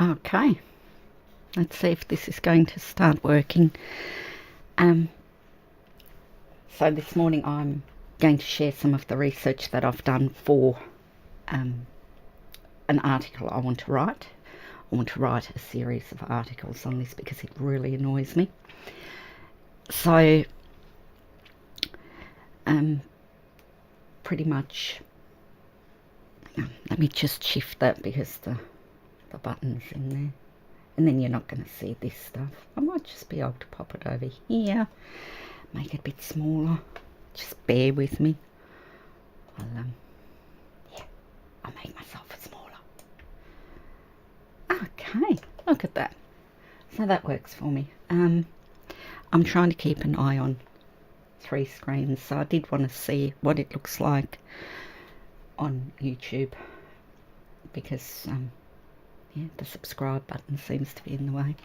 Okay, let's see if this is going to start working. So this morning I'm going to share some of the research that I've done for an article I want to write. I want to write a series of articles on this because it really annoys me. So pretty much, let me just shift that because the button's in there. And then you're not going to see this stuff. I might just be able to pop it over here, make it a bit smaller. Just bear with me. I'll make myself smaller. Okay, look at that. So that works for me. I'm trying to keep an eye on 3 screens, so I did want to see what it looks like on YouTube because the subscribe button seems to be in the way.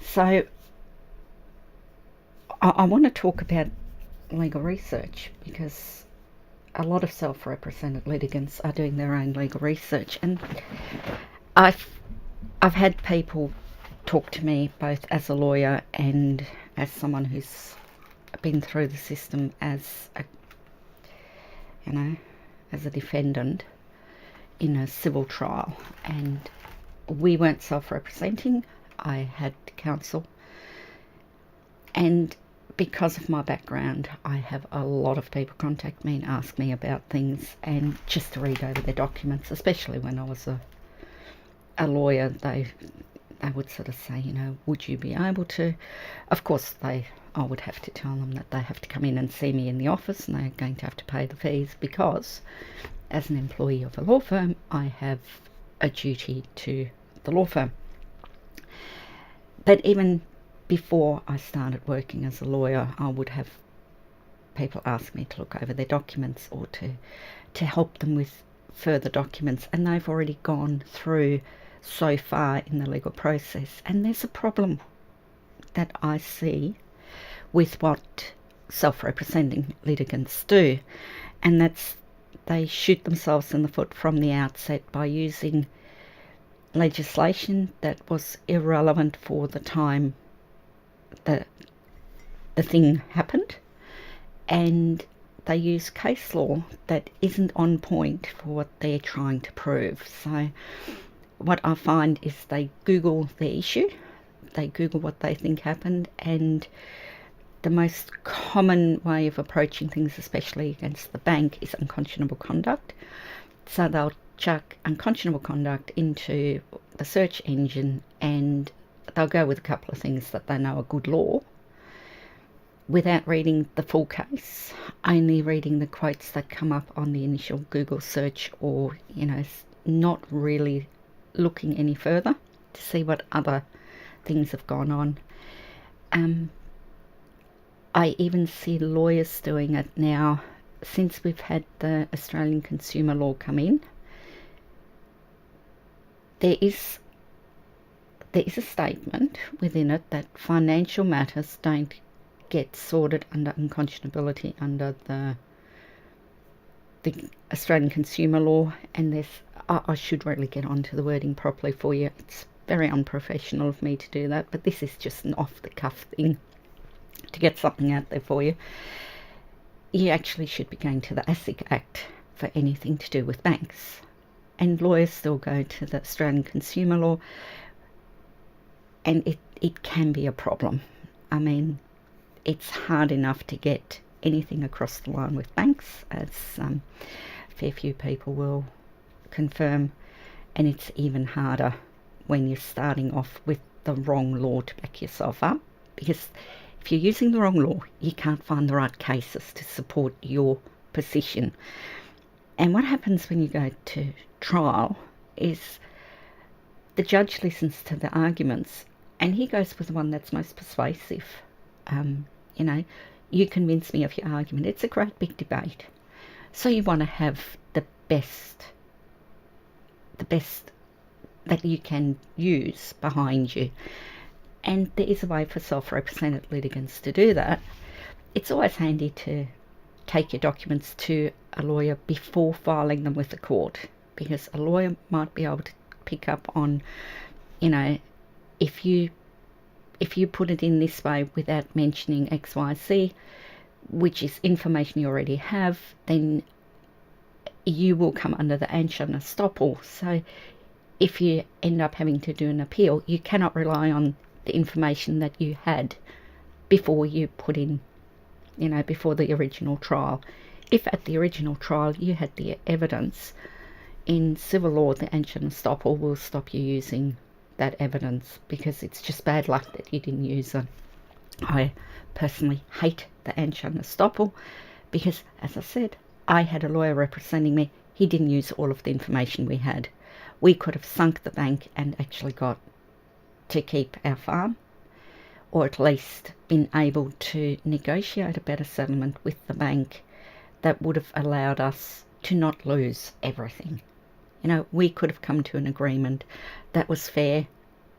So I want to talk about legal research because a lot of self-represented litigants are doing their own legal research, and I've had people talk to me both as a lawyer and as someone who's been through the system as a defendant in a civil trial, and we weren't self-representing. I had counsel, and because of my background, I have a lot of people contact me and ask me about things, and just to read over their documents, especially when I was a lawyer, they would sort of say, would you be able to? Of course, I would have to tell them that they have to come in and see me in the office, and they're going to have to pay the fees because, as an employee of a law firm, I have a duty to the law firm. But even before I started working as a lawyer, I would have people ask me to look over their documents or to help them with further documents, and they've already gone through so far in the legal process. And there's a problem that I see with what self-representing litigants do, and that's they shoot themselves in the foot from the outset by using legislation that was irrelevant for the time the thing happened, and they use case law that isn't on point for what they're trying to prove. So what I find is they Google the issue, they Google what they think happened, and the most common way of approaching things, especially against the bank, is unconscionable conduct. So they'll chuck unconscionable conduct into the search engine and they'll go with a couple of things that they know are good law without reading the full case, only reading the quotes that come up on the initial Google search, or not really looking any further to see what other things have gone on. I even see lawyers doing it now since we've had the Australian consumer law come in. There is a statement within it that financial matters don't get sorted under unconscionability under the Australian consumer law, and I should really get onto the wording properly for you. It's very unprofessional of me to do that, but this is just an off-the-cuff thing to get something out there for you. You actually should be going to the ASIC Act for anything to do with banks, and lawyers still go to the Australian consumer law, and it can be a problem. I mean, it's hard enough to get anything across the line with banks, as a fair few people will confirm, and it's even harder when you're starting off with the wrong law to back yourself up, because if you're using the wrong law, you can't find the right cases to support your position. And what happens when you go to trial is the judge listens to the arguments and he goes with the one that's most persuasive. You convince me of your argument. It's a great big debate. So you want to have the best that you can use behind you. And there is a way for self-represented litigants to do that. It's always handy to take your documents to a lawyer before filing them with the court, because a lawyer might be able to pick up on, you know, if you put it in this way without mentioning XYZ, which is information you already have, then you will come under the action estoppel. So if you end up having to do an appeal, you cannot rely on the information that you had before you put in, you know, before the original trial. If at the original trial you had the evidence, in civil law the action estoppel will stop you using that evidence, because it's just bad luck that you didn't use it. I personally hate the action estoppel because, as I said, I had a lawyer representing me. He didn't use all of the information we had. We could have sunk the bank and actually got to keep our farm, or at least been able to negotiate a better settlement with the bank that would have allowed us to not lose everything. You know, we could have come to an agreement that was fair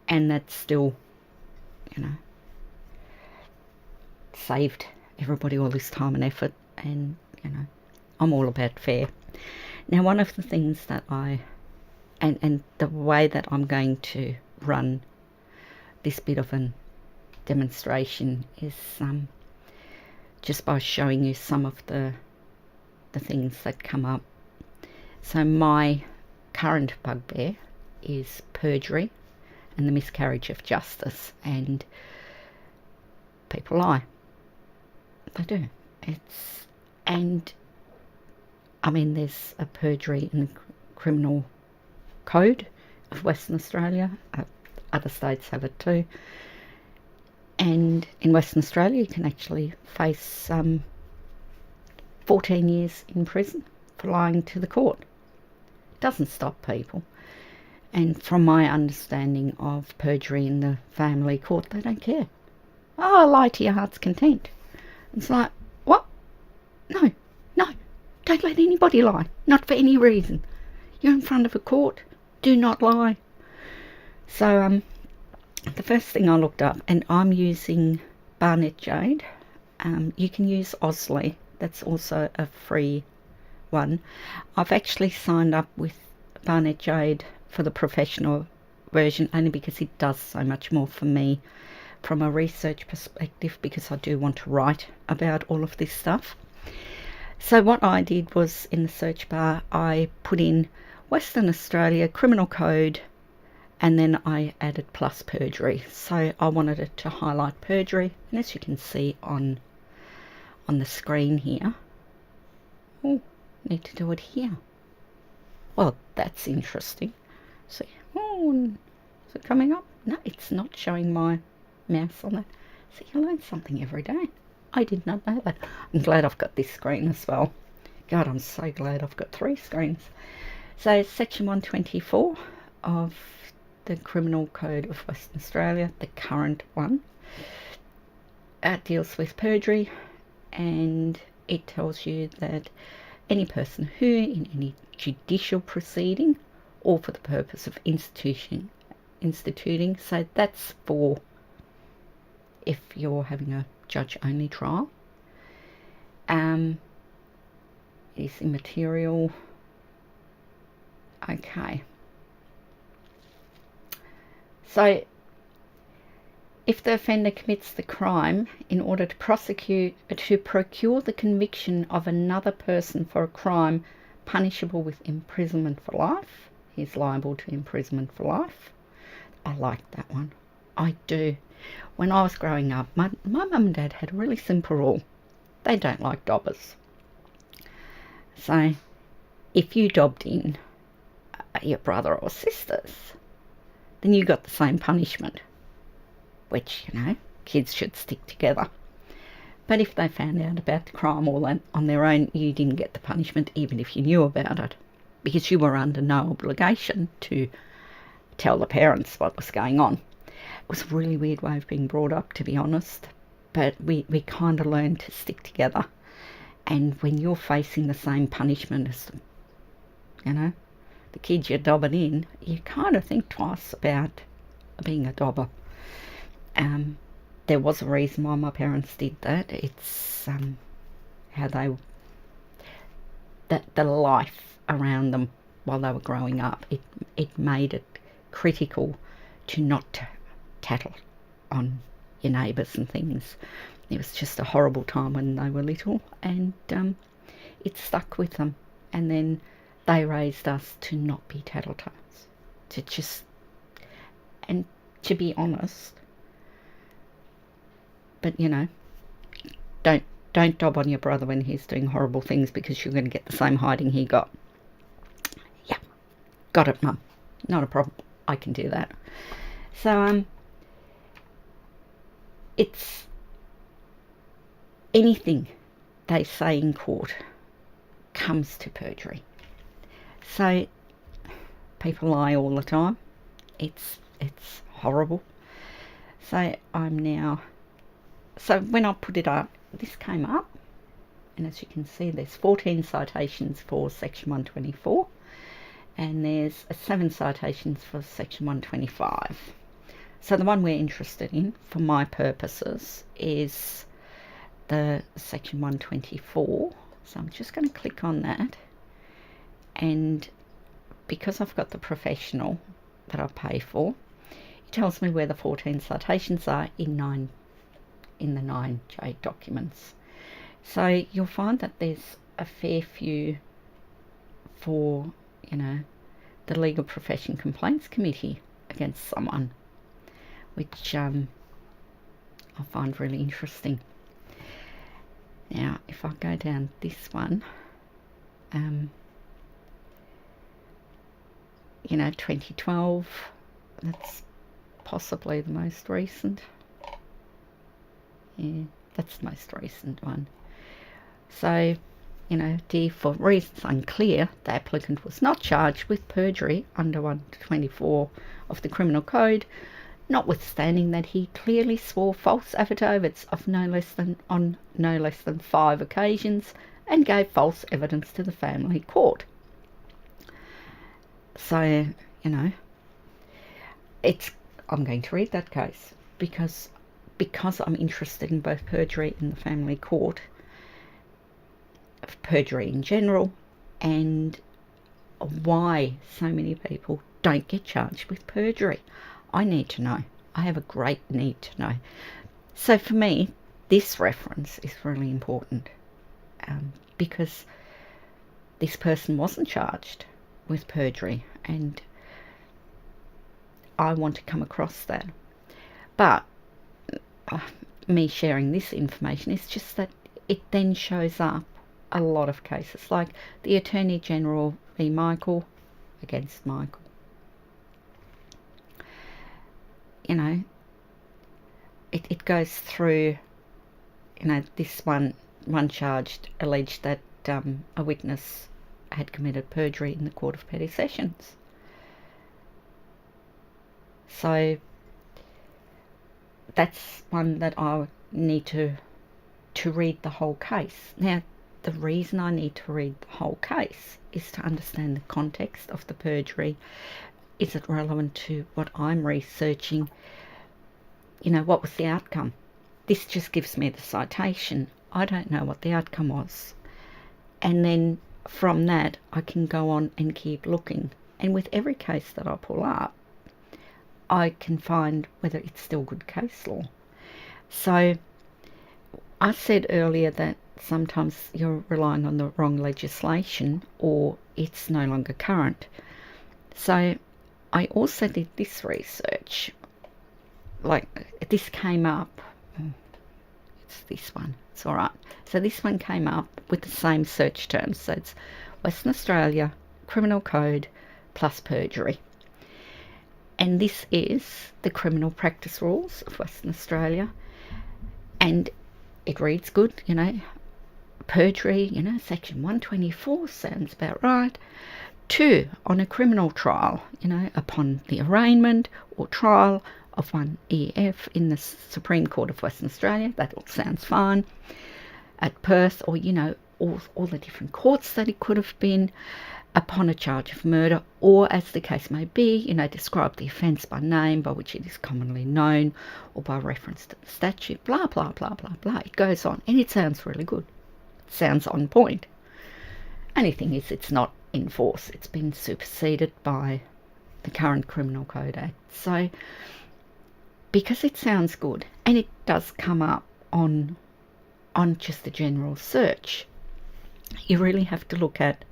and that still, you know, saved everybody all this time and effort. And, you know, I'm all about fair. Now, one of the things that and the way that I'm going to run this bit of a demonstration is just by showing you some of the things that come up. So my current bugbear is perjury and the miscarriage of justice, and people lie. They do. And I mean, there's a perjury in the criminal code of Western Australia. Other states have it too. And in Western Australia, you can actually face 14 years in prison for lying to the court. It doesn't stop people. And from my understanding of perjury in the family court, they don't care. Oh, lie to your heart's content. It's like, what? No, don't let anybody lie. Not for any reason. You're in front of a court. Do not lie. So the first thing I looked up, and I'm using Barnet Jade. You can use Osley. That's also a free one. I've actually signed up with Barnet Jade for the professional version only because it does so much more for me from a research perspective, because I do want to write about all of this stuff. So what I did was, in the search bar, I put in Western Australia Criminal Code, and then I added plus perjury. So I wanted it to highlight perjury, and as you can see on the screen here, oh, need to do it here. Well, that's interesting. See, oh, is it coming up? No, it's not showing my mouse on that. See, you learn something every day. I did not know that. I'm glad I've got this screen as well. God, I'm so glad I've got 3 screens. So section 124 of the Criminal Code of Western Australia, the current one, deals with perjury, and it tells you that any person who, in any judicial proceeding or for the purpose of instituting, so that's for if you're having a judge-only trial, is immaterial. Okay. So if the offender commits the crime in order to procure the conviction of another person for a crime punishable with imprisonment for life, he's liable to imprisonment for life. I like that one. I do. When I was growing up, my mum and dad had a really simple rule. They don't like dobbers. So if you dobbed in your brother or sisters, then you got the same punishment, which, you know, kids should stick together. But if they found out about the crime all on their own, you didn't get the punishment even if you knew about it, because you were under no obligation to tell the parents what was going on. It was a really weird way of being brought up, to be honest, but we kind of learned to stick together. And when you're facing the same punishment as, you know, the kids you're dobbing in, you kind of think twice about being a dobber. There was a reason why my parents did that. It's how the life around them while they were growing up, it made it critical to not tattle on your neighbours and things. It was just a horrible time when they were little, and it stuck with them. And then they raised us to not be tattletales, to just, and to be honest, but you know, don't dob on your brother when he's doing horrible things, because you're going to get the same hiding he got. Yeah, got it, Mum. Not a problem. I can do that. So it's anything they say in court comes to perjury. So people lie all the time. It's horrible. So when I put it up, this came up, and as you can see, there's 14 citations for section 124, and there's 7 citations for section 125. So the one we're interested in, for my purposes, is the section 124. So I'm just going to click on that, and because I've got the professional that I pay for, it tells me where the 14 citations are in the 9J documents. So you'll find that there's a fair few for, you know, the Legal Profession Complaints Committee against someone, which I find really interesting. Now, if I go down this one, you know, 2012, that's possibly the most recent. Yeah, that's the most recent one. So, you know, D, for reasons unclear, the applicant was not charged with perjury under 124 of the Criminal Code, notwithstanding that he clearly swore false affidavits on no less than 5 occasions and gave false evidence to the family court. So, you know, I'm going to read that case because I'm interested in both perjury in the family court, perjury in general, and why so many people don't get charged with perjury. I need to know. I have a great need to know. So for me, this reference is really important because this person wasn't charged with perjury, and I want to come across that. But me sharing this information is just that it then shows up a lot of cases, like the Attorney General v. Michael against Michael. You know, it goes through, you know, this one charged alleged that a witness had committed perjury in the Court of Petty Sessions. So that's one that I need to read the whole case. Now, the reason I need to read the whole case is to understand the context of the perjury. Is it relevant to what I'm researching? You know, what was the outcome? This just gives me the citation. I don't know what the outcome was. And then from that, I can go on and keep looking. And with every case that I pull up, I can find whether it's still good case law. So I said earlier that sometimes you're relying on the wrong legislation or it's no longer current. So I also did this research. Like, this came up. It's this one. It's all right. So this one came up with the same search terms. So it's Western Australia, Criminal Code, plus perjury. And this is the Criminal Practice Rules of Western Australia. And it reads good, you know. Perjury, you know, section 124 sounds about right. 2, on a criminal trial, you know, upon the arraignment or trial of one EF in the Supreme Court of Western Australia, that all sounds fine. At Perth, or, you know, all the different courts that it could have been, upon a charge of murder, or as the case may be, you know, describe the offence by name by which it is commonly known, or by reference to the statute, blah, blah, blah, blah, blah. It goes on, and it sounds really good. It sounds on point. Only thing is, it's not in force. It's been superseded by the current Criminal Code Act. So because it sounds good, and it does come up on just a general search, you really have to look at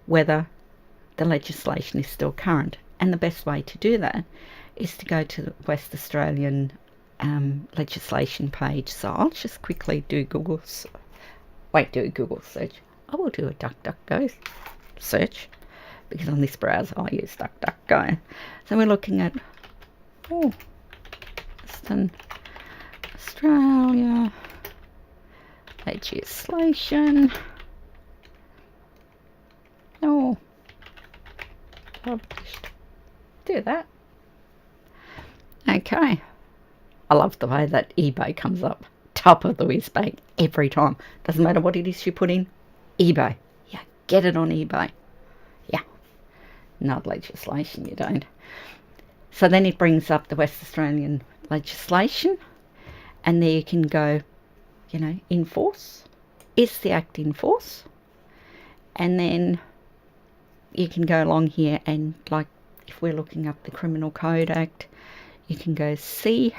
whether the legislation is still current. And the best way to do that is to go to the West Australian legislation page. So I'll just quickly do Google search. I will do a DuckDuckGo search, because on this browser I use DuckDuckGo. So we're looking at Western Australia legislation. Published. Do that. Okay. I love the way that eBay comes up top of the whiz bag every time. Doesn't matter what it is you put in. eBay. Yeah, get it on eBay. Yeah. Not legislation, you don't. So then it brings up the West Australian legislation, and there you can go, in force. Is the Act in force? And then you can go along here and, like, if we're looking up the Criminal Code Act, you can go see.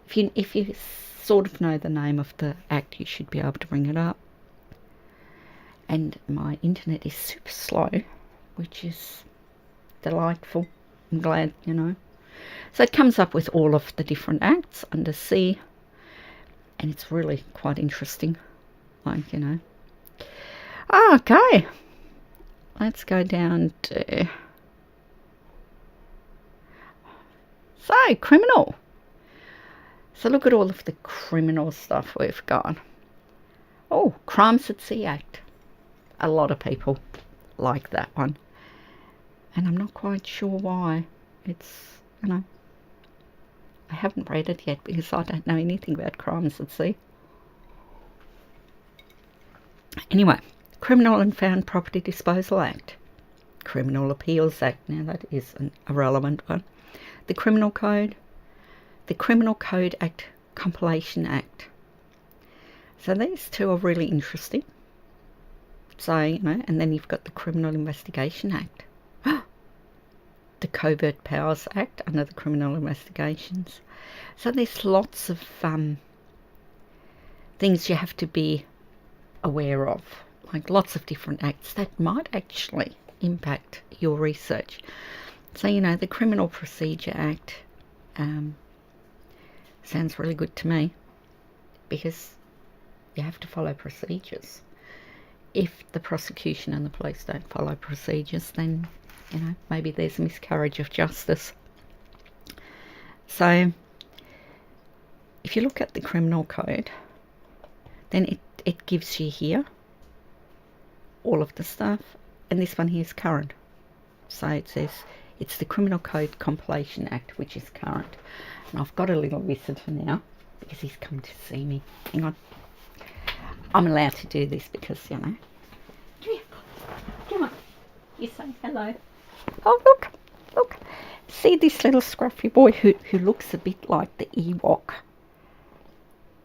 If you sort of know the name of the Act, you should be able to bring it up. And my internet is super slow, which is delightful. I'm glad, So it comes up with all of the different acts under C, and it's really quite interesting. Okay. Let's go down to... So, criminal. So look at all of the criminal stuff we've got. Oh, Crimes at Sea Act. A lot of people like that one. And I'm not quite sure why. It's, I haven't read it yet because I don't know anything about crimes at sea. Anyway, Criminal and Found Property Disposal Act. Criminal Appeals Act. Now that is an irrelevant one. The Criminal Code. The Criminal Code Act Compilation Act. So these two are really interesting. So, and then you've got the Criminal Investigation Act. The Covert Powers Act under the Criminal Investigations. So there's lots of things you have to be aware of, like lots of different acts that might actually impact your research. So, the Criminal Procedure Act sounds really good to me, because you have to follow procedures. If the prosecution and the police don't follow procedures, then maybe there's a miscarriage of justice. So if you look at the Criminal Code, then it gives you here all of the stuff, and this one here is current. So it says it's the Criminal Code Compilation Act, which is current. And I've got a little visitor now because he's come to see me. Hang on. I'm allowed to do this because, Come here. Come on. You say hello. Oh, look. See this little scruffy boy who looks a bit like the Ewok.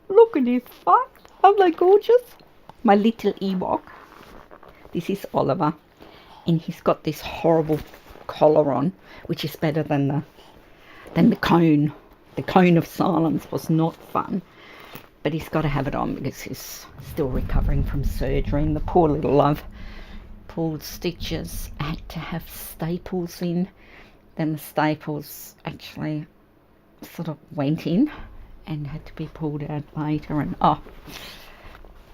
Look at his face. Aren't they gorgeous? My little Ewok. This is Oliver. And he's got this horrible collar on, which is better than the cone. The cone of silence was not fun. But he's got to have it on because he's still recovering from surgery. And the poor little love pulled stitches. I had to have staples in. Then the staples actually sort of went in and had to be pulled out later. And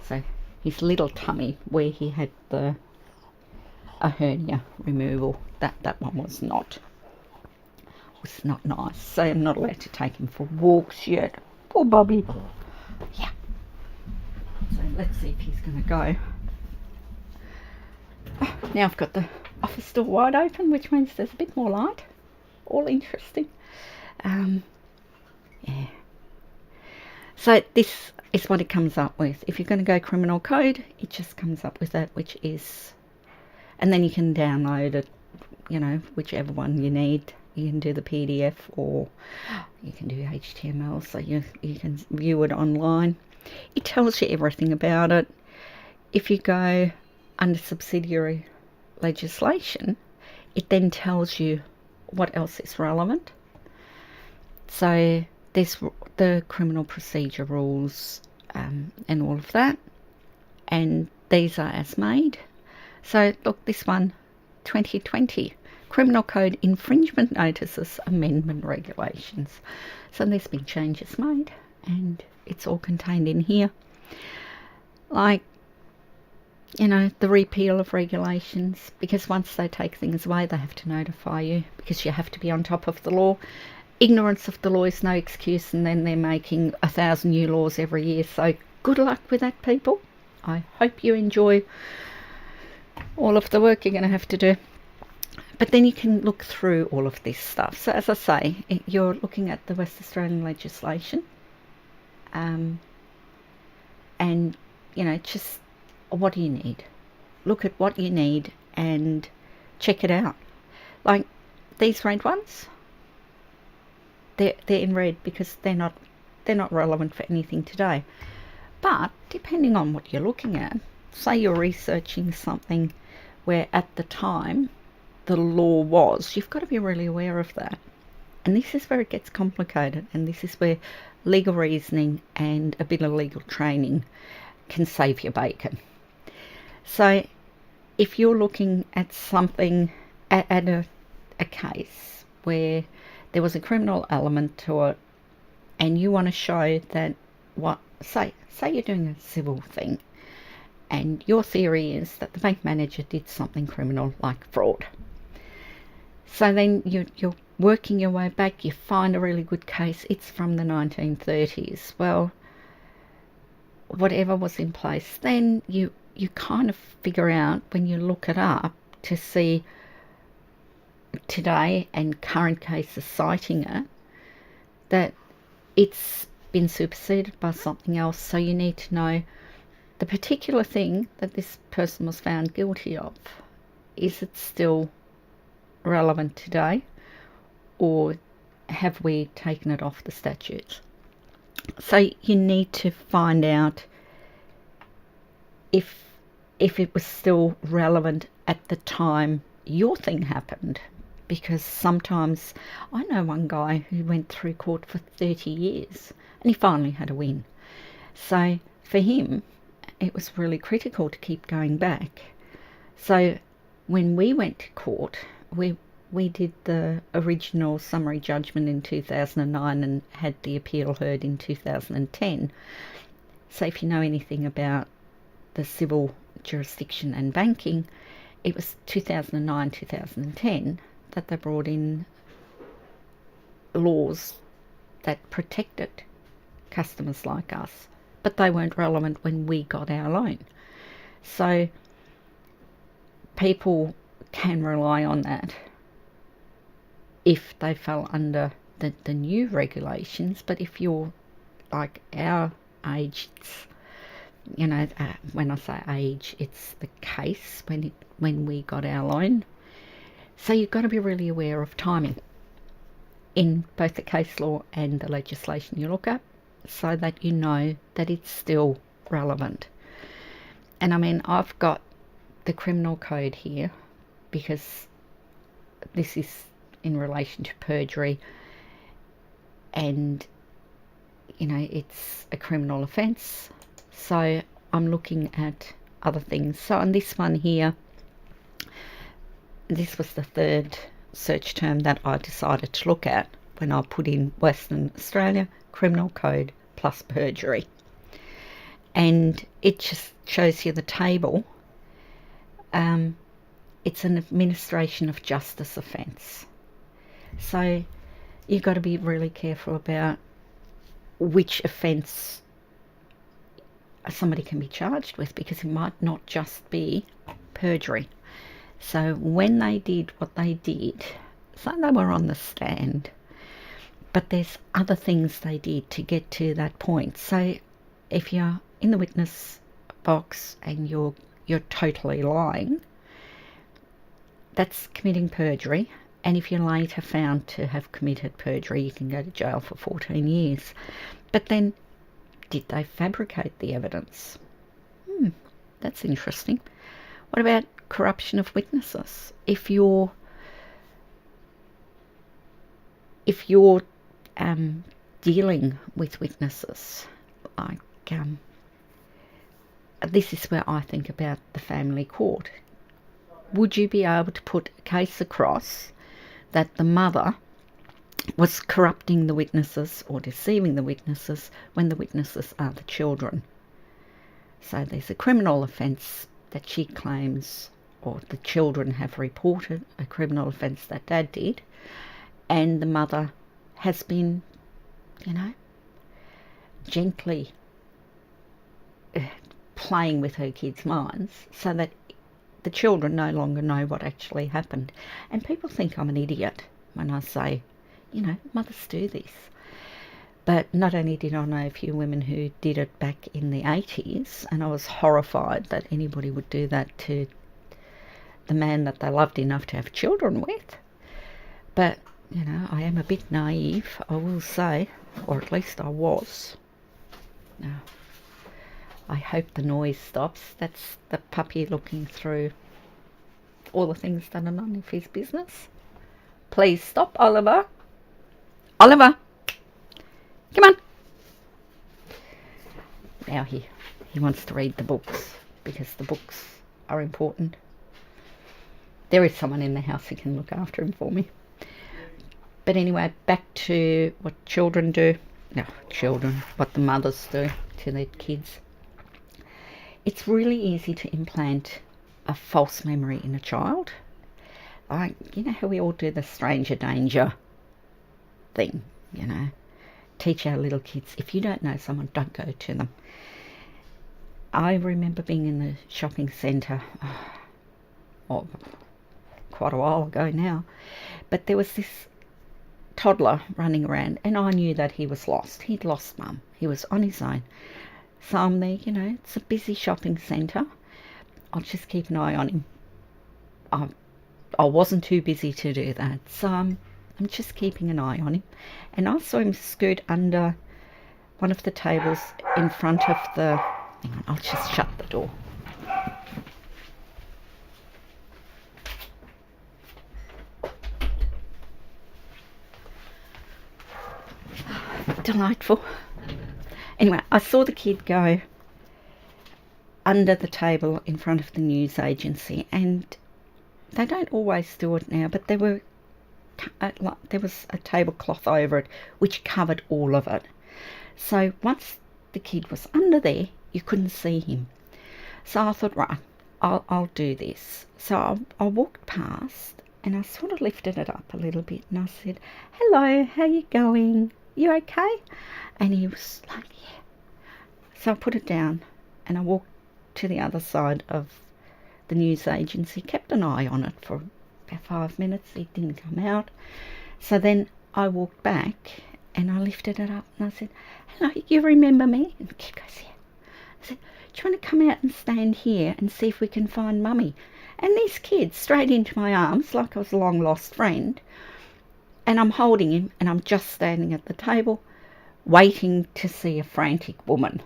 so his little tummy where he had a hernia removal, that one was not nice. So I'm not allowed to take him for walks yet. Poor Bobby. Yeah. So let's see if he's going to go. Now I've got the office door wide open, which means there's a bit more light. All interesting. Yeah. So this is what it comes up with. If you're going to go criminal code, it just comes up with that, which is, and then you can download it, whichever one you need. You can do the PDF or you can do HTML, so you can view it online. It tells you everything about it. If you go under subsidiary legislation, it then tells you what else is relevant. So there's the criminal procedure rules and all of that, and these are as made. So look, this one, 2020, Criminal Code Infringement Notices Amendment Regulations. So there's been changes made, and it's all contained in here. Like, you know, the repeal of regulations, because once they take things away, they have to notify you, because you have to be on top of the law. Ignorance of the law is no excuse, and then they're making 1,000 new laws every year. So good luck with that, people. I hope you enjoy all of the work you're going to have to do. But then you can look through all of this stuff. So as I say, you're looking at the West Australian legislation, and, you know, just what do you need? Look at what you need and check it out. Like these red ones, they're in red because they're not relevant for anything today. But depending on what you're looking at, say you're researching something where at the time the law was, you've got to be really aware of that. And this is where it gets complicated, and this is where legal reasoning and a bit of legal training can save your bacon. So if you're looking at something, at a case where there was a criminal element to it, and you want to show that say you're doing a civil thing, and your theory is that the bank manager did something criminal like fraud. So then you're working your way back, you find a really good case, it's from the 1930s. Well, whatever was in place then, you kind of figure out when you look it up to see today and current cases citing it, that it's been superseded by something else. So you need to know the particular thing that this person was found guilty of. Is it still relevant today, or have we taken it off the statutes? So you need to find out if it was still relevant at the time your thing happened, because sometimes, I know one guy who went through court for 30 years and he finally had a win. So for him, it was really critical to keep going back. So when we went to court, we did the original summary judgment in 2009 and had the appeal heard in 2010. So if you know anything about the civil jurisdiction and banking, it was 2009, 2010 that they brought in laws that protected customers like us, but they weren't relevant when we got our loan. So people can rely on that if they fell under the new regulations. But if you're like our age, it's, you know, when I say age, it's the case when we got our loan. So you've got to be really aware of timing in both the case law and the legislation you look at, so that you know that it's still relevant. And I mean, I've got the criminal code here because this is in relation to perjury, and you know, it's a criminal offence. So I'm looking at other things. So on this one here, this was the third search term that I decided to look at when I put in Western Australia Criminal Code plus perjury. And it just shows you the table. It's an administration of justice offence. So you've got to be really careful about which offence somebody can be charged with, because it might not just be perjury. So when they did what they did, so they were on the stand, but there's other things they did to get to that point. So if you're in the witness box and you're totally lying, that's committing perjury. And if you're later found to have committed perjury, you can go to jail for 14 years. But then, did they fabricate the evidence? That's interesting. What about corruption of witnesses? If you're if you're dealing with witnesses, like this is where I think about the family court. Would you be able to put a case across that the mother was corrupting the witnesses or deceiving the witnesses when the witnesses are the children? So there's a criminal offence that she claims, or the children have reported a criminal offence that dad did, and the mother has been, gently playing with her kids' minds so that the children no longer know what actually happened. And people think I'm an idiot when I say, mothers do this. But not only did I know a few women who did it back in the 80s, and I was horrified that anybody would do that to the man that they loved enough to have children with. But, I am a bit naive, I will say, or at least I was. Now, I hope the noise stops. That's the puppy looking through all the things that are none of his business. Please stop, Oliver. Oliver! Come on. Now he wants to read the books because the books are important. There is someone in the house who can look after him for me. But anyway, back to what children do. No, what the mothers do to their kids. It's really easy to implant a false memory in a child. Like, how we all do the stranger danger thing, Teach our little kids, if you don't know someone, don't go to them. I remember being in the shopping centre, quite a while ago now, but there was this toddler running around, and I knew that he was lost. He'd lost mum. He was on his own. So I'm there, it's a busy shopping centre. I'll just keep an eye on him. I wasn't too busy to do that, so I'm just keeping an eye on him. And I saw him scoot under one of the tables in front of the... Hang on, I'll just shut the door. Delightful. Anyway, I saw the kid go under the table in front of the news agency, and they don't always do it now, but there was a tablecloth over it which covered all of it. So once the kid was under there, you couldn't see him. So I thought, right, I'll do this. So I walked past and I sort of lifted it up a little bit and I said, "Hello, how you going? You okay?" And he was like, "Yeah." So I put it down and I walked to the other side of the news agency, kept an eye on it for about 5 minutes. It didn't come out. So then I walked back and I lifted it up and I said, "Hello, you remember me?" And the kid goes, "Yeah." I said, "Do you want to come out and stand here and see if we can find Mummy?" And this kid straight into my arms like I was a long lost friend, and I'm holding him and I'm just standing at the table waiting to see a frantic woman.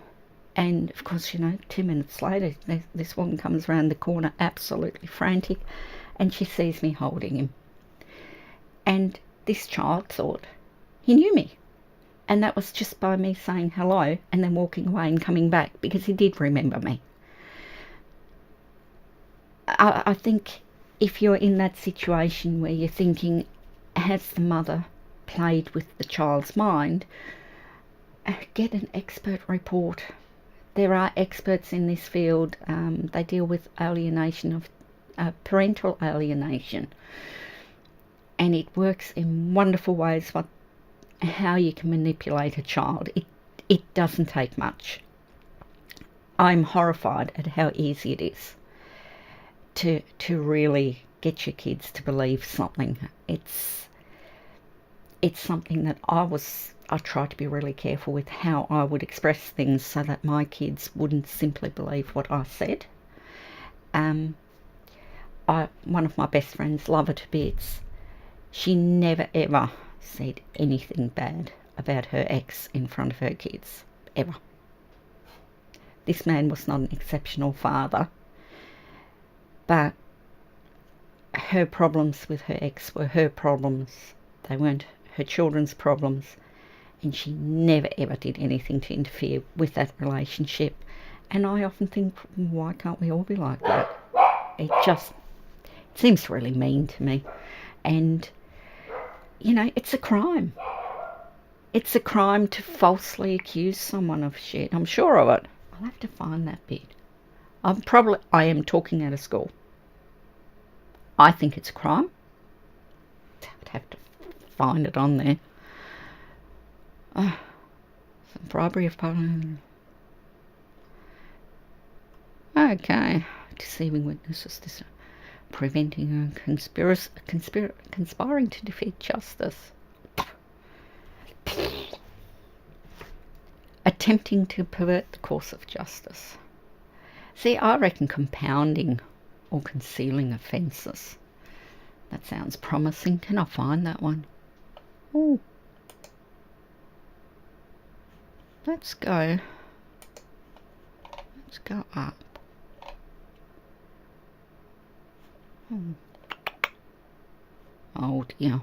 And of course, 2 minutes later, this woman comes around the corner absolutely frantic, and she sees me holding him. And this child thought he knew me. And that was just by me saying hello and then walking away and coming back, because he did remember me. I think if you're in that situation where you're thinking, has the mother played with the child's mind, get an expert report. There are experts in this field. They deal with alienation of parental alienation, and it works in wonderful ways. How you can manipulate a child. It doesn't take much. I'm horrified at how easy it is to really get your kids to believe something. It's something that I try to be really careful with how I would express things so that my kids wouldn't simply believe what I said. One of my best friends, love her to bits, she never ever said anything bad about her ex in front of her kids, ever. This man was not an exceptional father, but her problems with her ex were her problems. They weren't her children's problems, and she never ever did anything to interfere with that relationship. And I often think, why can't we all be like that? It seems really mean to me. And, it's a crime. It's a crime to falsely accuse someone of shit. I'm sure of it. I'll have to find that bit. I am talking out of school. I think it's a crime. I'd have to find it on there. Some bribery of parliament. Okay. Deceiving witnesses. Preventing conspiring to defeat justice. Attempting to pervert the course of justice. See, I reckon compounding or concealing offences. That sounds promising. Can I find that one? Oh, let's go up. Oh dear.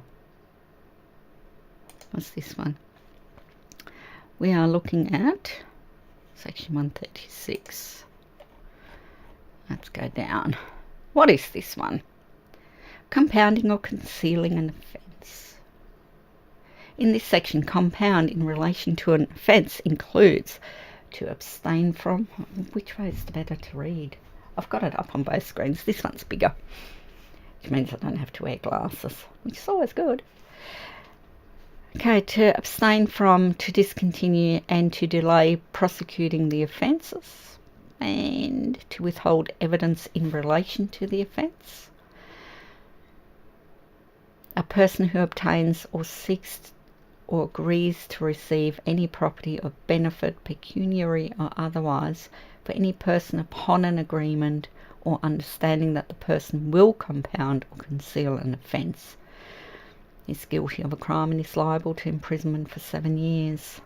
What's this one? We are looking at section 136. Let's go down. What is this one? Compounding or concealing an offence. In this section, compound in relation to an offence includes to abstain from. Which way is the better to read? I've got it up on both screens. This one's bigger, which means I don't have to wear glasses, which is always good. Okay, to abstain from, to discontinue, and to delay prosecuting the offences, and to withhold evidence in relation to the offence. A person who obtains or seeks or agrees to receive any property or benefit, pecuniary or otherwise, for any person upon an agreement or understanding that the person will compound or conceal an offence is guilty of a crime and is liable to imprisonment for 7 years.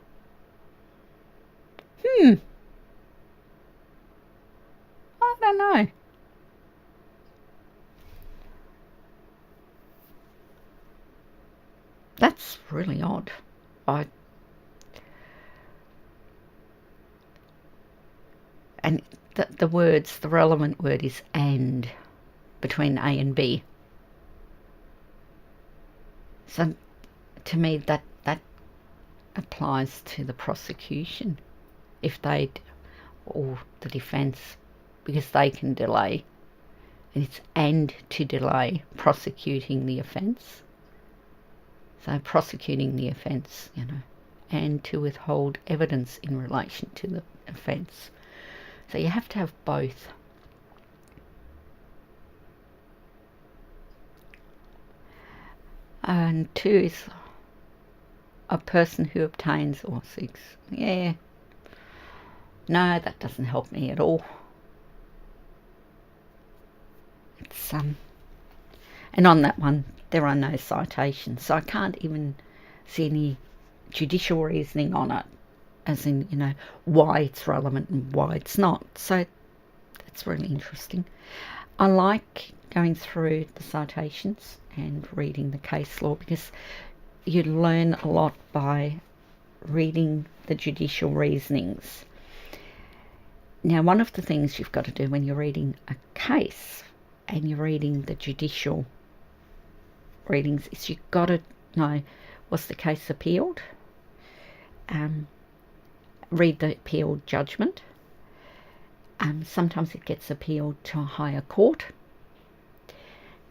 I don't know. That's really odd. And the relevant word is and, between A and B. So to me that applies to the prosecution, if they or the defence, because they can delay, and it's and to delay prosecuting the offence. So prosecuting the offence, and to withhold evidence in relation to the offence. So you have to have both. And 2 is a person who obtains or seeks. Yeah. No, that doesn't help me at all. It's and on that one there are no citations, so I can't even see any judicial reasoning on it, as in, why it's relevant and why it's not. So that's really interesting. I like going through the citations and reading the case law, because you learn a lot by reading the judicial reasonings. Now, one of the things you've got to do when you're reading a case and you're reading the judicial readings is you've got to know, was the case appealed? Read the appealed judgment. Sometimes it gets appealed to a higher court.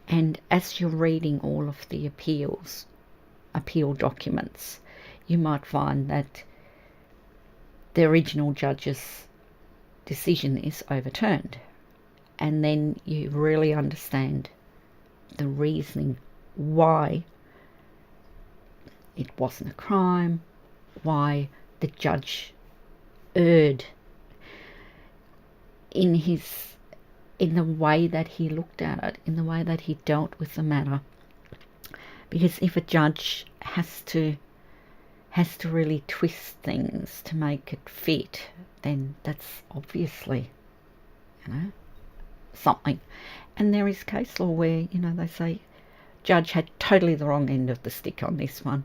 And as you're reading all of the appeal documents, you might find that the original judge's decision is overturned. And then you really understand the reasoning why it wasn't a crime, why the judge erred in the way that he looked at it, in the way that he dealt with the matter. Because if a judge has to really twist things to make it fit, then that's obviously, something. And there is case law where, they say, judge had totally the wrong end of the stick on this one.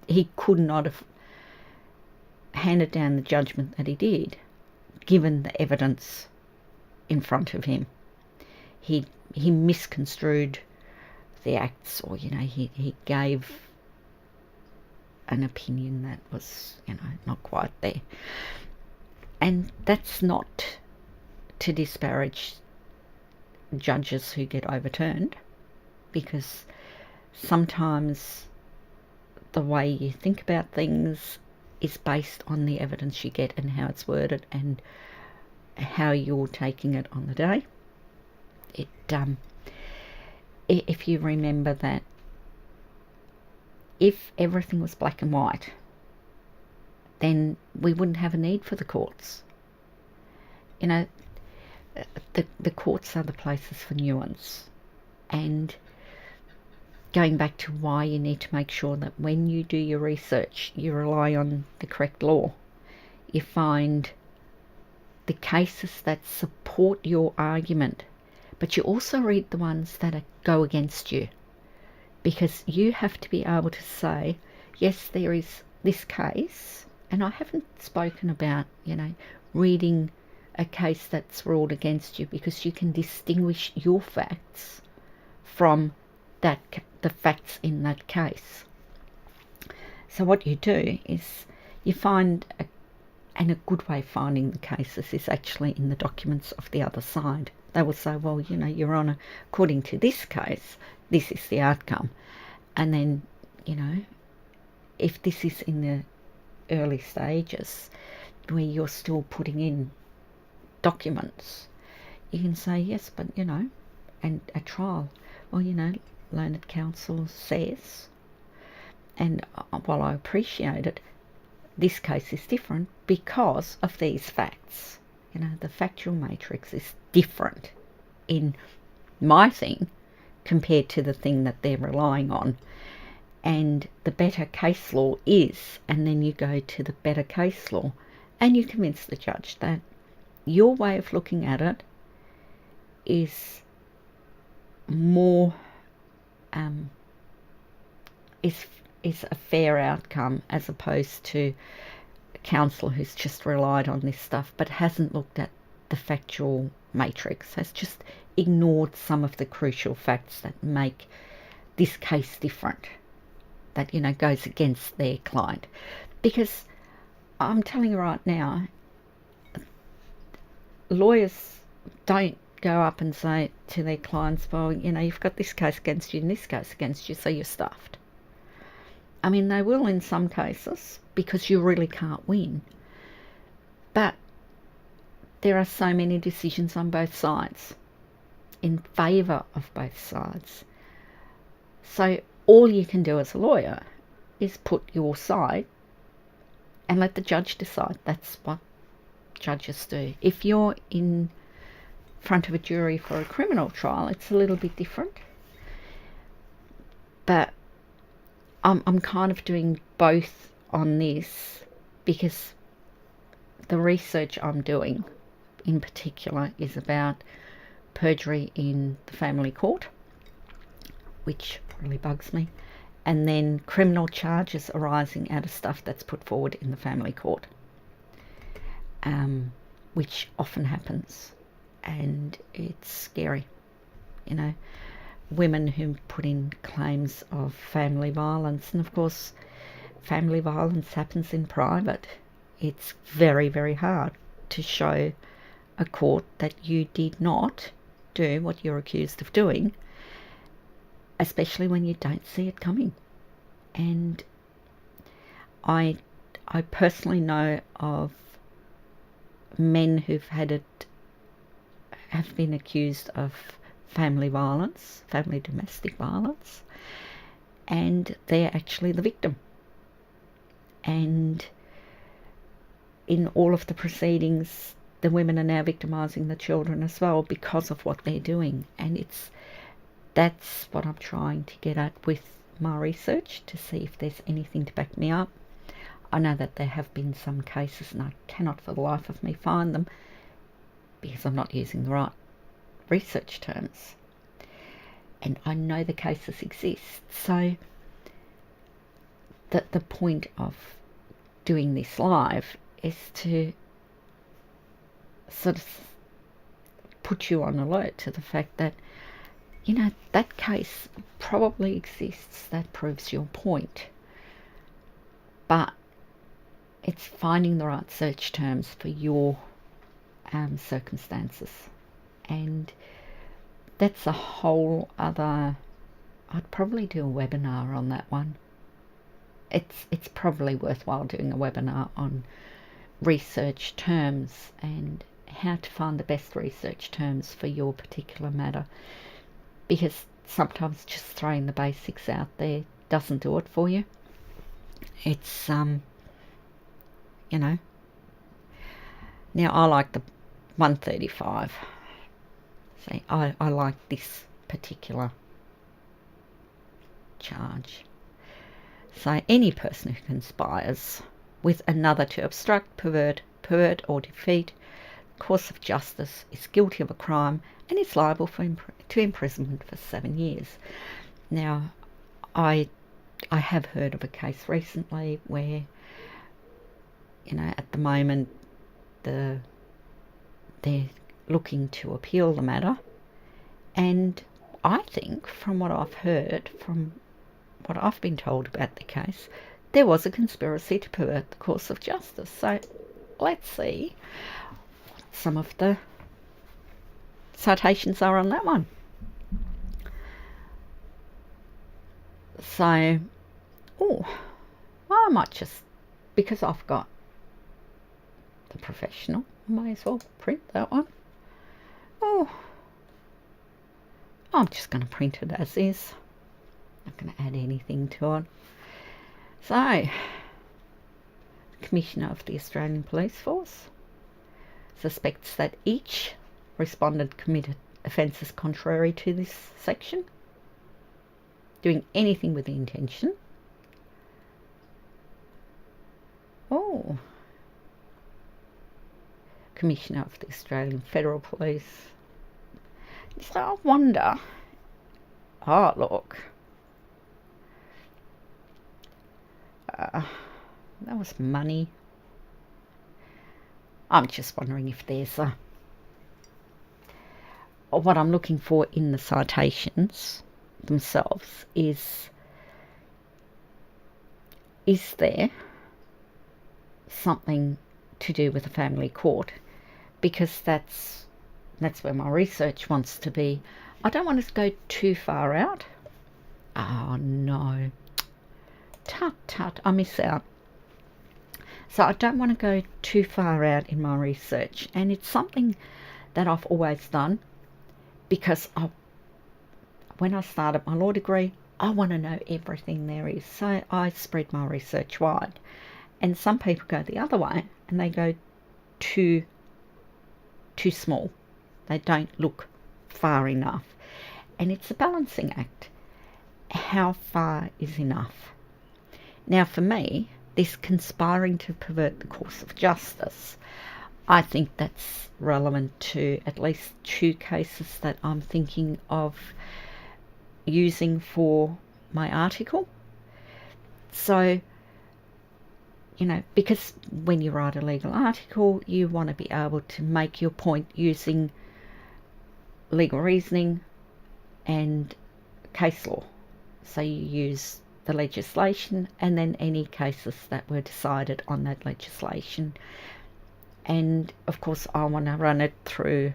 he could not have handed down the judgment that he did, given the evidence in front of him. He misconstrued the acts, or he gave an opinion that was not quite there. And that's not to disparage judges who get overturned, because sometimes the way you think about things is based on the evidence you get and how it's worded and how you're taking it on the day. If you remember that if everything was black and white, then we wouldn't have a need for the courts. The courts are the places for nuance. And going back to why you need to make sure that when you do your research, you rely on the correct law. You find the cases that support your argument, but you also read the ones that go against you, because you have to be able to say, yes, there is this case, and I haven't spoken about, reading a case that's ruled against you, because you can distinguish your facts from the facts in that case. So what you do is you find, and a good way of finding the cases is actually in the documents of the other side. They will say, well, Your Honour, according to this case, this is the outcome. And then, if this is in the early stages where you're still putting in documents, you can say, yes, but, and at trial, well, learned counsel says, and while I appreciate it, this case is different because of these facts. The factual matrix is different in my thing compared to the thing that they're relying on. And the better case law is, and then you go to the better case law and you convince the judge that your way of looking at it is more is a fair outcome, as opposed to a counsellor who's just relied on this stuff but hasn't looked at the factual matrix, has just ignored some of the crucial facts that make this case different, that goes against their client. Because I'm telling you right now, lawyers don't go up and say to their clients, well, you've got this case against you and this case against you, so you're stuffed. I mean, they will in some cases, because you really can't win. But there are so many decisions on both sides, in favour of both sides. So all you can do as a lawyer is put your side and let the judge decide. That's what judges do. If you're in front of a jury for a criminal trial, it's a little bit different. But I'm kind of doing both on this, because the research I'm doing in particular is about perjury in the family court, which really bugs me, and then criminal charges arising out of stuff that's put forward in the family court, which often happens, and it's scary. Women who put in claims of family violence, and of course family violence happens in private. It's very, very hard to show a court that you did not do what you're accused of doing, especially when you don't see it coming. And I personally know of men who've have been accused of family violence, family domestic violence, and they're actually the victim. And in all of the proceedings, the women are now victimising the children as well because of what they're doing. And that's what I'm trying to get at with my research, to see if there's anything to back me up. I know that there have been some cases, and I cannot for the life of me find them because I'm not using the right research terms. And I know the cases exist. So the point of doing this live is to sort of put you on alert to the fact that, you know, that case probably exists. That proves your point. But it's finding the right search terms for your circumstances. And that's a whole other... I'd probably do a webinar on that one. It's probably worthwhile doing a webinar on research terms and how to find the best research terms for your particular matter, because sometimes just throwing the basics out there doesn't do it for you. It's you know, now I like the 135. See, I like this particular charge. So any person who conspires with another to obstruct, pervert, or defeat the course of justice is guilty of a crime and is liable to imprisonment for 7 years. Now, I have heard of a case recently where, you know, at the moment they're looking to appeal the matter, and I think, from what I've heard, from what I've been told about the case, there was a conspiracy to pervert the course of justice. So let's see what some of the citations are on that one. So, I might just, because I've got the professional, I may as well print that one. I'm just going to print it as is. Not going to add anything to it. So, Commissioner of the Australian Police Force suspects that each respondent committed offences contrary to this section, doing anything with the intention. Commissioner of the Australian Federal Police. So I wonder, look, that was money. I'm just wondering if there's what I'm looking for in the citations themselves is there something to do with a family court? Because that's where my research wants to be. I don't want to go too far out. Oh no. Tut, I miss out. So I don't want to go too far out in my research, and it's something that I've always done, because when I started my law degree, I want to know everything there is. So I spread my research wide. And some people go the other way, and they go too small. They don't look far enough. And it's a balancing act. How far is enough? Now, for me, this conspiring to pervert the course of justice, I think that's relevant to at least 2 cases that I'm thinking of using for my article. So, you know, because when you write a legal article, you want to be able to make your point using legal reasoning and case law. So you use the legislation and then any cases that were decided on that legislation. And of course, I want to run it through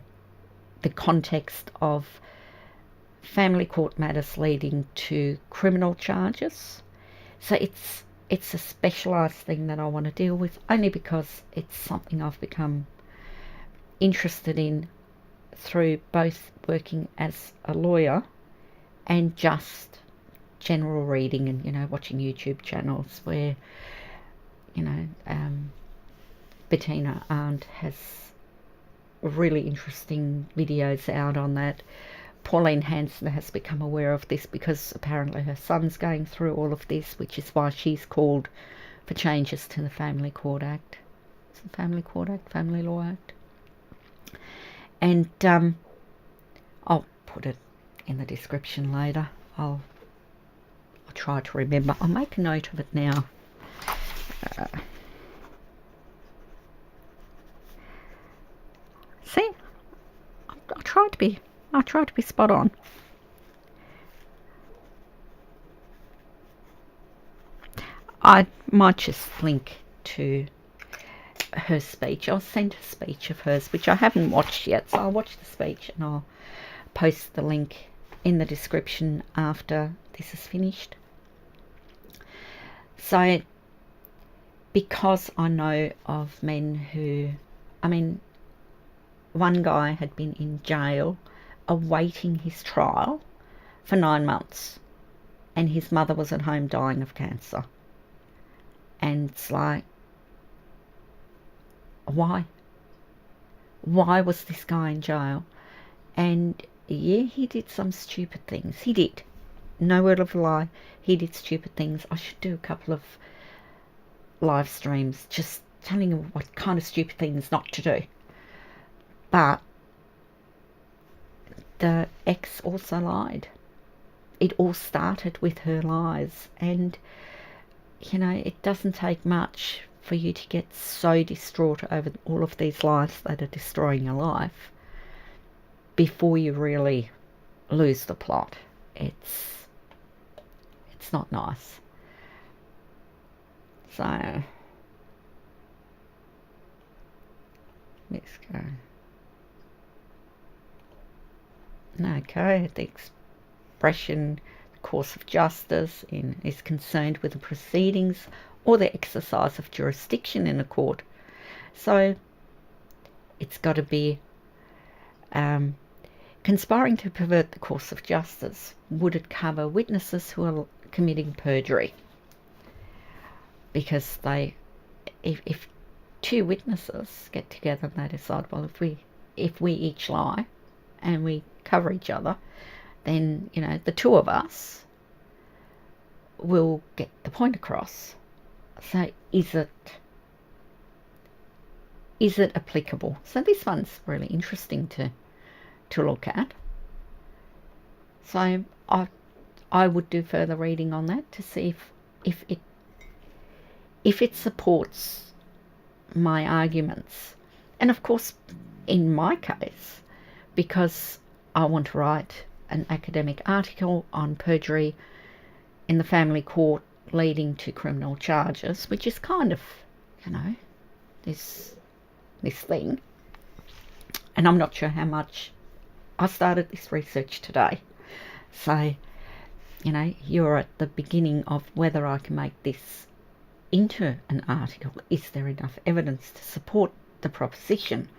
the context of family court matters leading to criminal charges. So it's a specialised thing that I want to deal with, only because it's something I've become interested in through both working as a lawyer and just general reading and, you know, watching YouTube channels where, you know, Bettina Arndt has really interesting videos out on that. Pauline Hanson has become aware of this because apparently her son's going through all of this, which is why she's called for changes to the Family Court Act. It's the Family Court Act, Family Law Act. And I'll put it in the description later. I'll try to remember. I'll make a note of it now. See, I try to be spot on. I might just link to her speech. I'll send a speech of hers, which I haven't watched yet, so I'll watch the speech and I'll post the link in the description after this is finished. So, because I know of men who, one guy had been in jail awaiting his trial for 9 months, and his mother was at home dying of cancer. And it's like, why? Why was this guy in jail? And yeah, he did some stupid things. He did. No word of a lie. He did stupid things. I should do a couple of live streams just telling him what kind of stupid things not to do. But the ex also lied. It all started with her lies. And, it doesn't take much for you to get so distraught over all of these lies that are destroying your life before you really lose the plot. It's not nice. So let's go. Okay, the expression course of justice is concerned with the proceedings or the exercise of jurisdiction in a court. So it's got to be conspiring to pervert the course of justice. Would it cover witnesses who are committing perjury? Because if two witnesses get together and they decide, well, if we each lie and we cover each other, then the two of us will get the point across. So is it applicable? So this one's really interesting to look at. So I would do further reading on that to see if it supports my arguments. And of course, in my case, because I want to write an academic article on perjury in the family court leading to criminal charges, which is kind of, this thing. And I'm not sure how much. I started this research today. So, you're at the beginning of whether I can make this into an article. Is there enough evidence to support the proposition?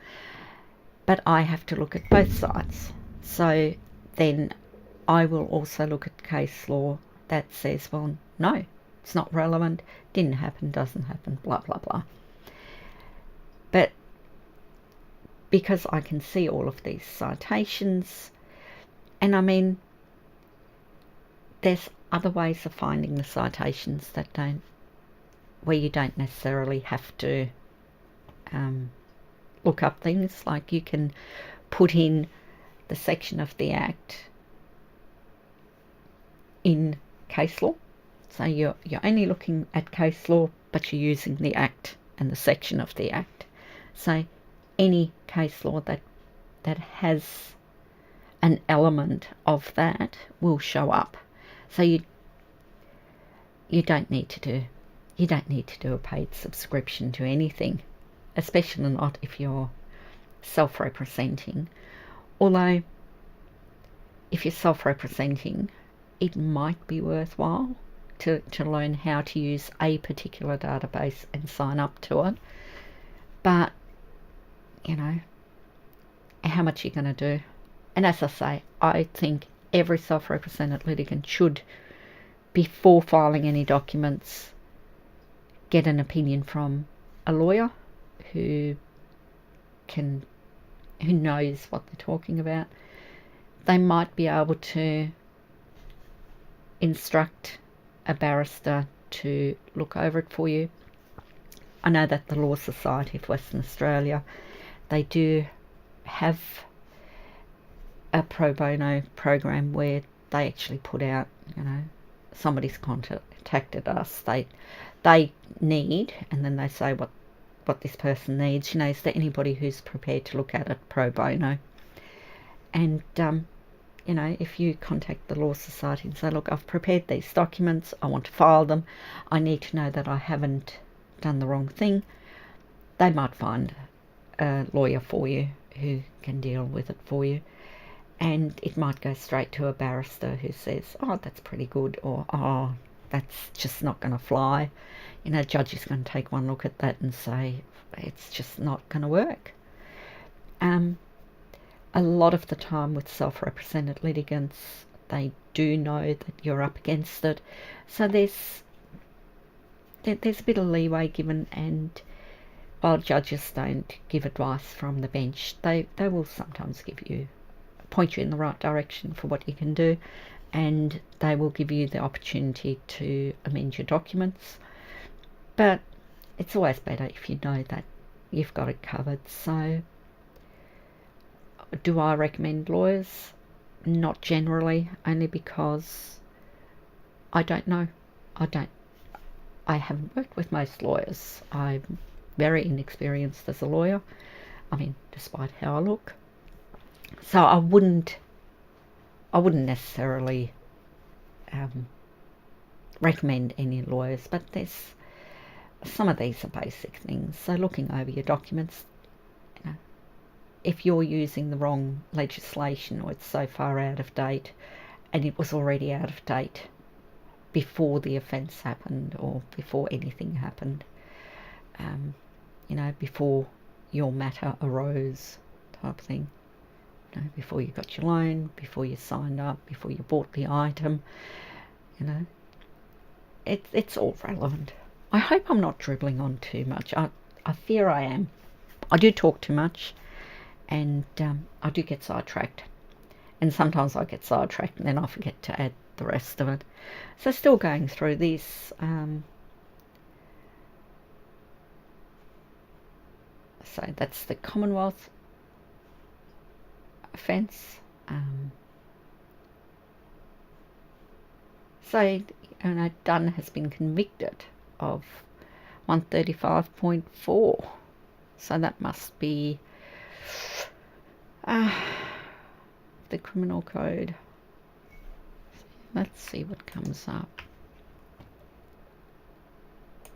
But I have to look at both sides. So then I will also look at case law that says, well, no, it's not relevant, didn't happen, doesn't happen, blah, blah, blah. But because I can see all of these citations, and there's other ways of finding the citations where you don't necessarily have to look up things. Like you can put in the section of the Act in case law. So you're only looking at case law, but you're using the Act and the section of the Act. So any case law that has an element of that will show up. So you don't need to do a paid subscription to anything, especially not if you're self-representing. Although if you're self-representing, it might be worthwhile to learn how to use a particular database and sign up to it. But how much you're going to do. And as I say, I think every self-represented litigant should, before filing any documents, get an opinion from a lawyer who knows what they're talking about. They might be able to instruct a barrister to look over it for you. I know that the Law Society of Western Australia, they do have a pro bono program where they actually put out, somebody's contacted us, they need, and then they say what this person needs. Is there anybody who's prepared to look at it pro bono? And if you contact the Law Society and say, look, I've prepared these documents, I want to file them, I need to know that I haven't done the wrong thing, they might find a lawyer for you who can deal with it for you. And it might go straight to a barrister who says, oh, that's pretty good, or oh, that's just not going to fly. A judge is going to take one look at that and say, it's just not going to work. A lot of the time with self-represented litigants, they do know that you're up against it. So there's a bit of leeway given, and while judges don't give advice from the bench, they will sometimes point you in the right direction for what you can do, and they will give you the opportunity to amend your documents. But it's always better if you know that you've got it covered. So do I recommend lawyers? Not generally, only because I don't know. I haven't worked with most lawyers. I'm very inexperienced as a lawyer. Despite how I look. So I wouldn't necessarily recommend any lawyers, but there's some of these are basic things. So looking over your documents, if you're using the wrong legislation or it's so far out of date, and it was already out of date before the offence happened or before anything happened, before your matter arose, type thing. Before you got your loan, before you signed up, before you bought the item, it's all relevant. I hope I'm not dribbling on too much. I fear I am. I do talk too much, and I do get sidetracked. And sometimes I get sidetracked and then I forget to add the rest of it. So still going through this. So that's the Commonwealth offence. So Dunn has been convicted of 135.4. So that must be the criminal code. Let's see what comes up.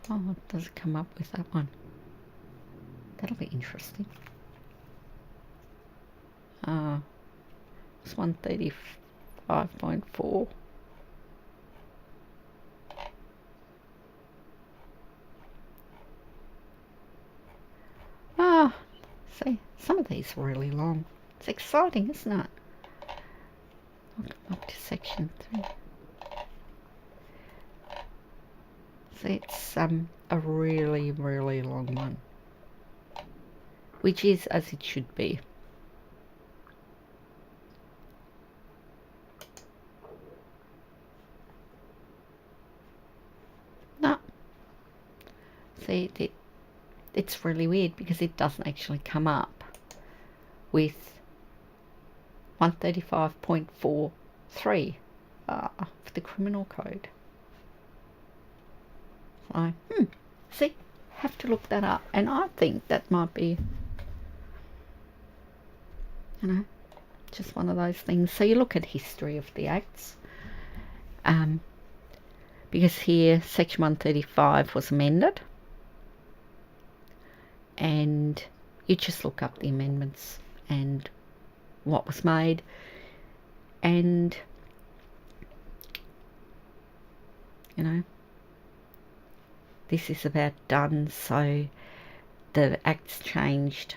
Oh, it does come up with that one. That'll be interesting. It's 135.4. See, some of these are really long. It's exciting, isn't it? I'll come up to section 3. See, it's a really, really long one, which is as it should be. No. See, it's really weird because it doesn't actually come up with 135.43 for the criminal code. So, see, have to look that up. And I think that might be, just one of those things. So you look at history of the acts. Because here, section 135 was amended. And you just look up the amendments and what was made, and this is about done, so the acts changed,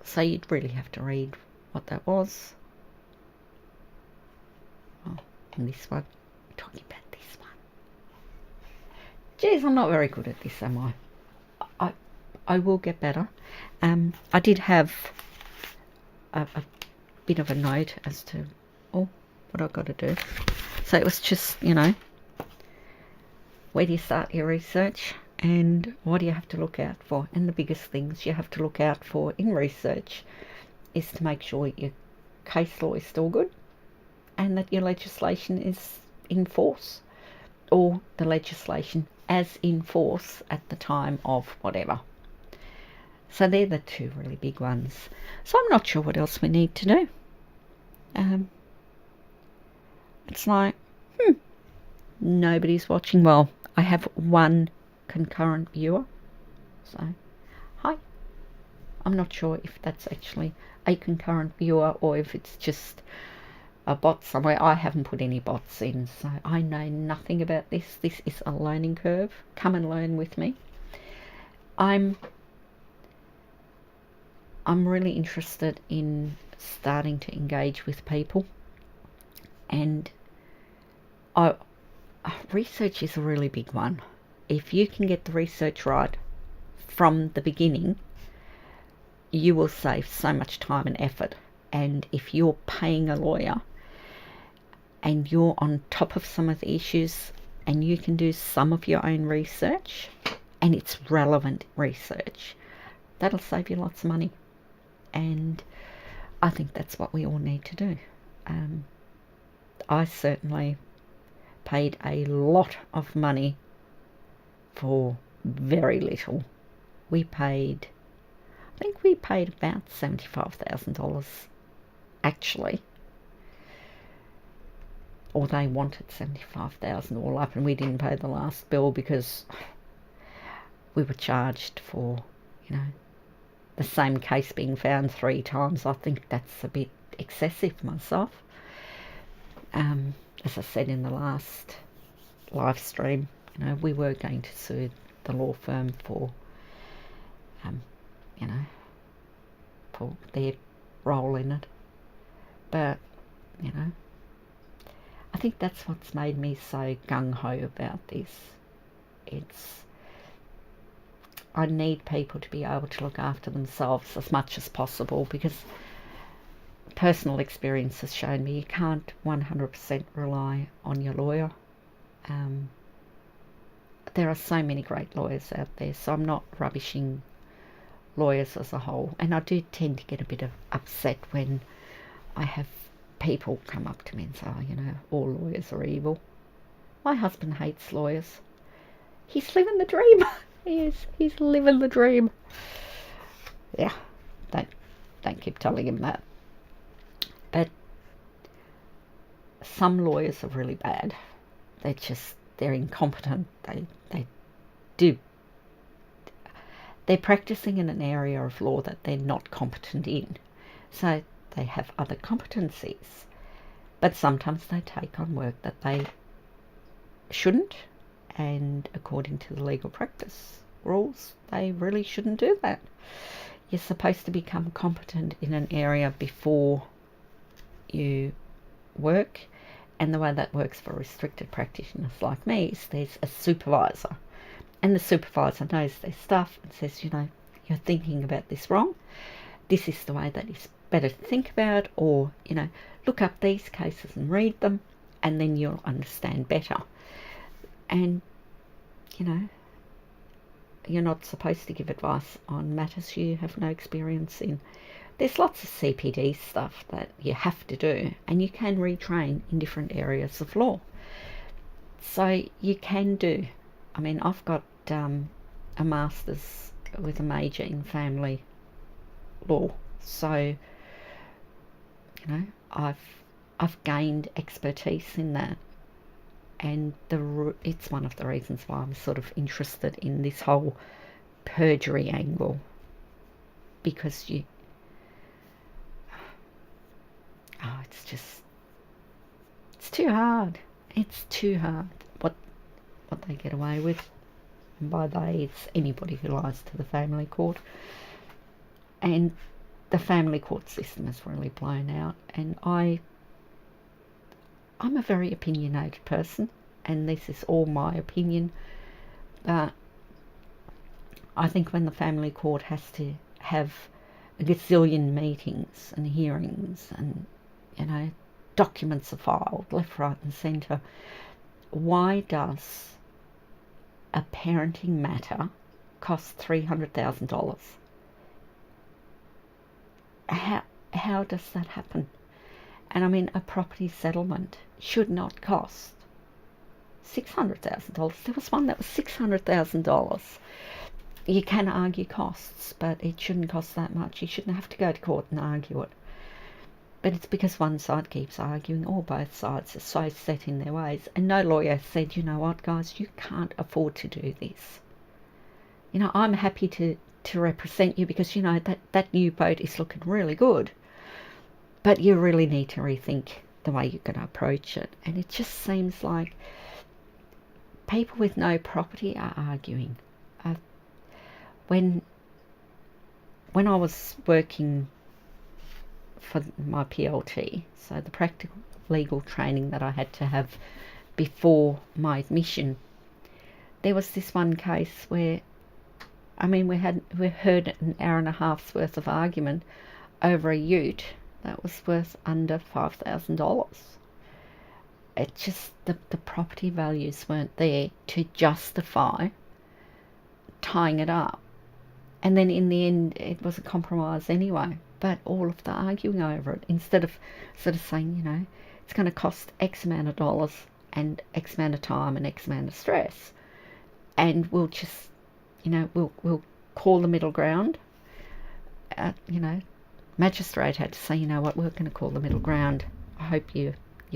so you'd really have to read what that was. And this one, I'm talking about this one. Geez, I'm not very good at this, am I? I will get better. I did have a bit of a note as to what I've got to do. So it was just, where do you start your research and what do you have to look out for? And the biggest things you have to look out for in research is to make sure your case law is still good and that your legislation is in force. or the legislation as in force at the time of whatever. So they're the two really big ones. So I'm not sure what else we need to do. It's like, nobody's watching. Well, I have one concurrent viewer. So, hi. I'm not sure if that's actually a concurrent viewer or if it's just a bot somewhere. I haven't put any bots in, so I know nothing about this. This is a learning curve. Come and learn with me. I'm really interested in starting to engage with people, and research is a really big one. If you can get the research right from the beginning, you will save so much time and effort. And if you're paying a lawyer and you're on top of some of the issues and you can do some of your own research and it's relevant research, that'll save you lots of money. And I think that's what we all need to do. I certainly paid a lot of money for very little. I think we paid about $75,000 actually. Or they wanted $75,000 all up, and we didn't pay the last bill because we were charged for, the same case being found 3 times. I think that's a bit excessive myself. As I said in the last live stream, we were going to sue the law firm for, for their role in it. But, I think that's what's made me so gung-ho about this. I need people to be able to look after themselves as much as possible, because personal experience has shown me you can't 100% rely on your lawyer. There are so many great lawyers out there, so I'm not rubbishing lawyers as a whole. And I do tend to get a bit of upset when I have people come up to me and say, all lawyers are evil. My husband hates lawyers. He's living the dream. He's living the dream. Yeah, don't keep telling him that. But some lawyers are really bad. They're incompetent. They're practicing in an area of law that they're not competent in. So they have other competencies. But sometimes they take on work that they shouldn't, and according to the legal practice rules, they really shouldn't do that. You're supposed to become competent in an area before you work, and the way that works for restricted practitioners like me is there's a supervisor, and the supervisor knows their stuff and says, you're thinking about this wrong. This is the way that is better to think about, or, look up these cases and read them, and then you'll understand better. And, you're not supposed to give advice on matters you have no experience in. There's lots of CPD stuff that you have to do, and you can retrain in different areas of law. So you can do. I've got a master's with a major in family law, so I've gained expertise in that, and it's one of the reasons why I'm sort of interested in this whole perjury angle, because it's too hard. It's too hard what they get away with. And by they, it's anybody who lies to the family court. And the family court system is really blown out. And I'm a very opinionated person, and this is all my opinion. But I think when the family court has to have a gazillion meetings and hearings and, documents are filed left, right and centre, why does a parenting matter cost $300,000? How does that happen? And a property settlement should not cost $600,000. There was one that was $600,000. You can argue costs, but it shouldn't cost that much. You shouldn't have to go to court and argue it. But it's because one side keeps arguing, or both sides are so set in their ways. And no lawyer said, you know what, guys, you can't afford to do this. You know, I'm happy to represent you because, you know, that new boat is looking really good. But you really need to rethink the way you're going to approach it. And it just seems like people with no property are arguing. When I was working for my PLT, so the practical legal training that I had to have before my admission, there was this one case where, I mean, we heard an hour and a half's worth of argument over a ute that was worth under $5,000. It just, the property values weren't there to justify tying it up. And then in the end, it was a compromise anyway. But all of the arguing over it, instead of sort of saying, you know, it's going to cost X amount of dollars and X amount of time and X amount of stress, and we'll just, you know, we'll call the middle ground. You know, magistrate had to say, you know what, we're going to call the middle ground. I hope you're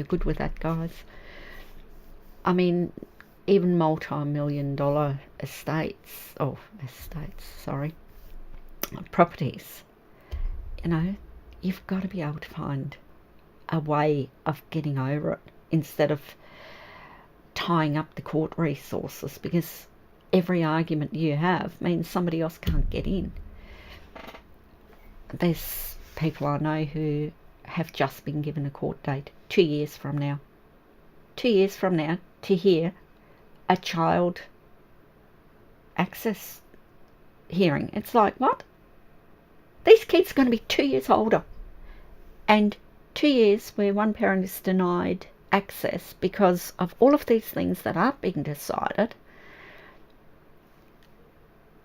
good with that, guys. I mean, even multi-million-dollar properties, you know, you've got to be able to find a way of getting over it instead of tying up the court resources, because every argument you have means somebody else can't get in. There's people I know who have just been given a court date 2 years from now. 2 years from now to hear a child access hearing. It's like, what? These kids are going to be 2 years older. And 2 years where one parent is denied access because of all of these things that aren't being decided.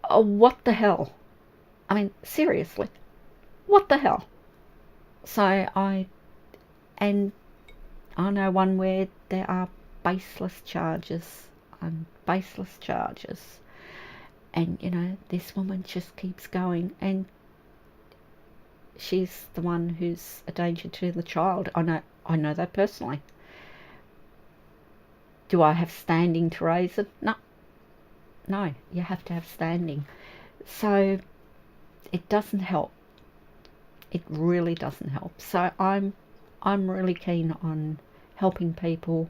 Oh, what the hell? I mean, seriously, what the hell? So I know one where there are baseless charges and baseless charges. And, you know, this woman just keeps going, and she's the one who's a danger to the child. I know that personally. Do I have standing to raise it? No, you have to have standing. So it doesn't help. It really doesn't help. So I'm really keen on helping people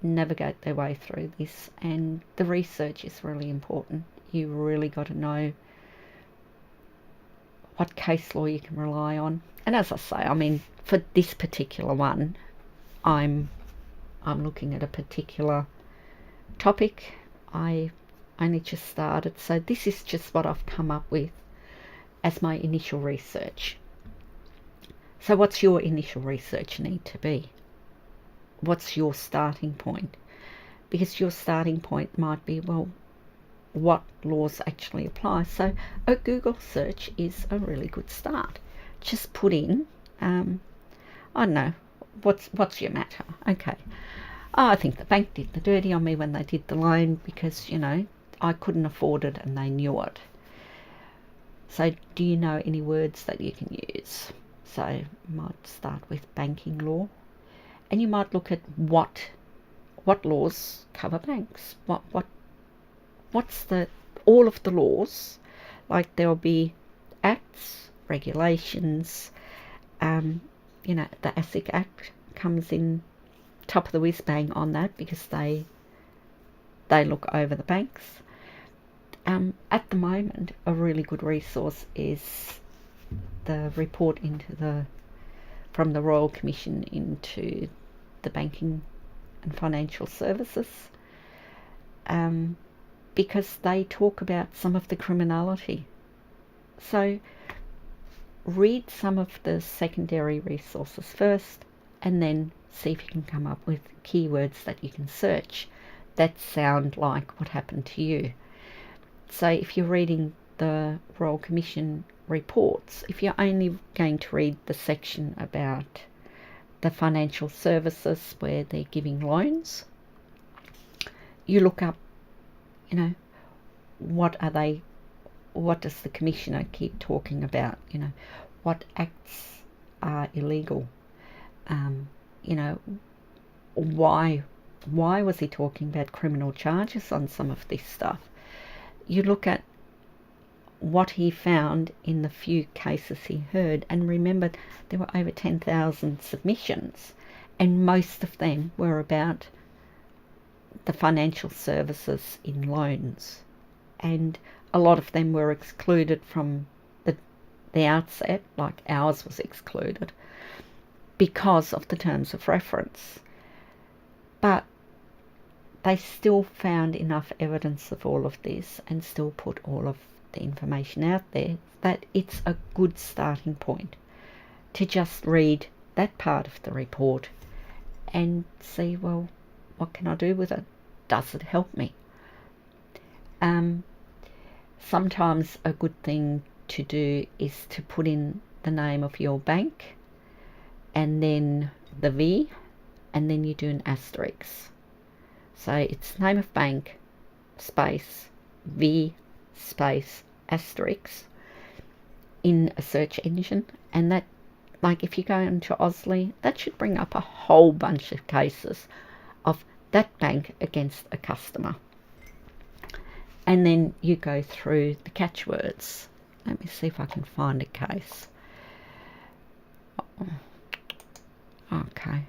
navigate their way through this, and the research is really important. You really got to know what case law you can rely on. And as I say, I mean, for this particular one, I'm looking at a particular topic. I only just started, so this is just what I've come up with as my initial research. So what's your initial research need to be? What's your starting point? Because your starting point might be, well, what laws actually apply. So a Google search is a really good start. Just put in, I don't know, what's your matter? Okay. Oh, I think the bank did the dirty on me when they did the loan because, you know, I couldn't afford it and they knew it. So do you know any words that you can use? So you might start with banking law, and you might look at what laws cover banks. What's all of the laws? Like there'll be acts, regulations. You know, the ASIC Act comes in top of the whiz bang on that because they look over the banks. At the moment, a really good resource is the report from the Royal Commission into the banking and financial services, because they talk about some of the criminality. So read some of the secondary resources first, and then see if you can come up with keywords that you can search that sound like what happened to you. So if you're reading the Royal Commission reports, if you're only going to read the section about the financial services where they're giving loans, you look up, what does the commissioner keep talking about? What acts are illegal? Why was he talking about criminal charges on some of this stuff? You look at what he found in the few cases he heard, and remember, there were over 10,000 submissions, and most of them were about the financial services in loans, and a lot of them were excluded from the outset, like ours was excluded, because of the terms of reference. But they still found enough evidence of all of this and still put all of the information out there that it's a good starting point to just read that part of the report and see, well, what can I do with it? Does it help me? Sometimes a good thing to do is to put in the name of your bank and then the V, and then you do an asterisk. So it's name of bank, space, V, space, asterisk in a search engine, and that, like if you go into Ausly, that should bring up a whole bunch of cases of that bank against a customer. And then you go through the catchwords. Let me see if I can find a case. Okay.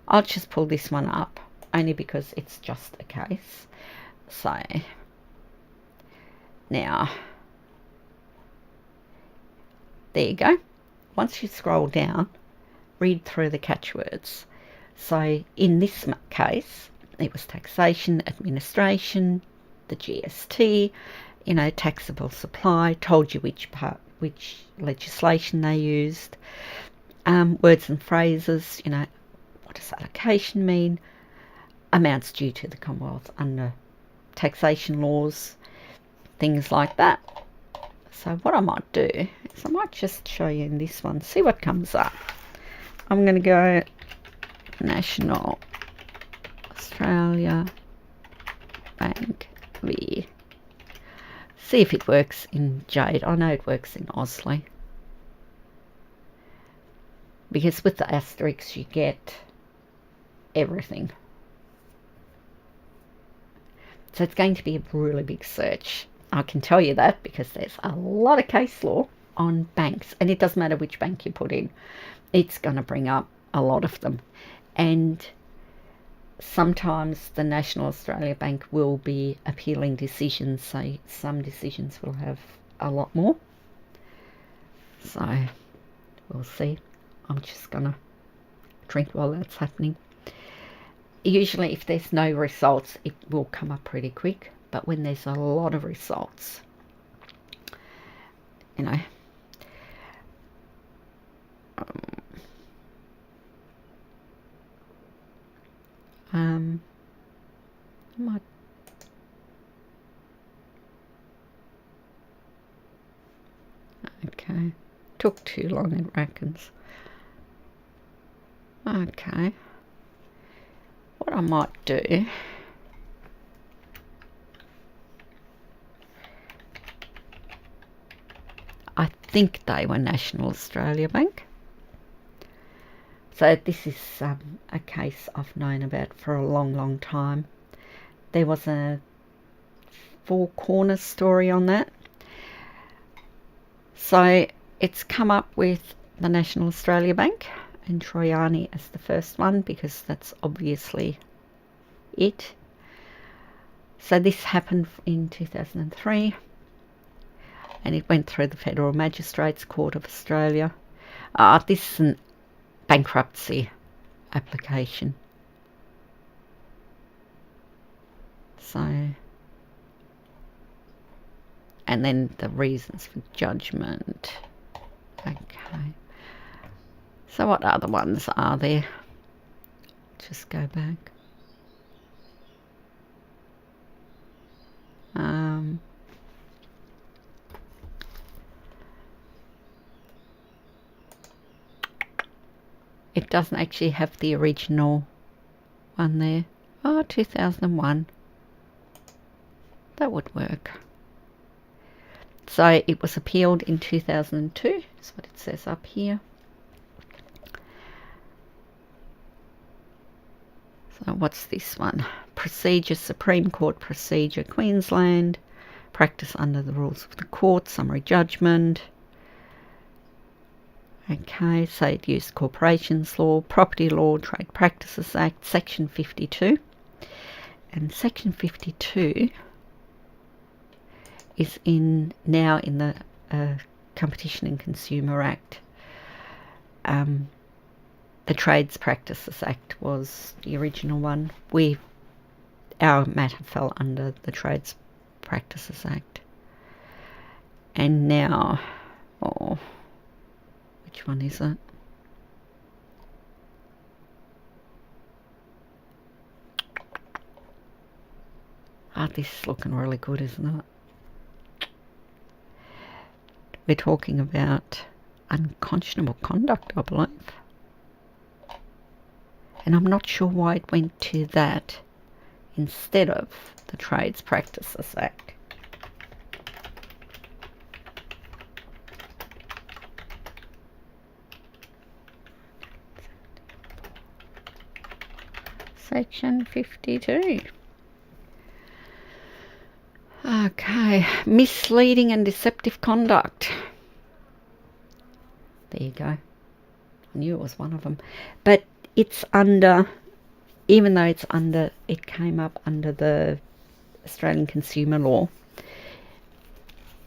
I'll just pull this one up, only because it's just a case. So, now, there you go. Once you scroll down, read through the catchwords. So, in this case, it was taxation, administration, the GST, taxable supply, told you which legislation they used, words and phrases, what does allocation mean, amounts due to the Commonwealth under taxation laws, things like that. So what I might do is I might just show you in this one, see what comes up. I'm going to go National Australia Bank V. See if it works in Jade. I know it works in Ausly, because with the asterisks you get everything. So it's going to be a really big search. I can tell you that because there's a lot of case law on banks, and it doesn't matter which bank you put in, it's going to bring up a lot of them. And sometimes the National Australia Bank will be appealing decisions, so some decisions will have a lot more. So we'll see. I'm just going to drink while that's happening. Usually if there's no results, it will come up pretty quick, but when there's a lot of results, okay, took too long, it reckons. Okay, what I might do, I think they were National Australia Bank. So this is a case I've known about for a long time. There was a Four Corners story on that. So it's come up with the National Australia Bank and Troyani as the first one, because that's obviously it. So this happened in 2003, and it went through the Federal Magistrates Court of Australia. This is an bankruptcy application. So, and then the reasons for judgment. Okay. So what other ones are there? Just go back. It doesn't actually have the original one there. Oh, 2001. That would work. So it was appealed in 2002. That's what it says up here. So what's this one? Procedure, Supreme Court Procedure, Queensland. Practice under the rules of the court, summary judgment. Okay, so it used corporations law, property law, Trade Practices Act, Section 52. And Section 52 is now in the Competition and Consumer Act. The Trades Practices Act was the original one. Our matter fell under the Trades Practices Act. And now, which one is it? This is looking really good, isn't it? We're talking about unconscionable conduct, I believe. And I'm not sure why it went to that instead of the Trades Practices Act. Section 52. Okay, misleading and deceptive conduct. There you go. I knew it was one of them. But it's under, even though it came up under the Australian consumer law,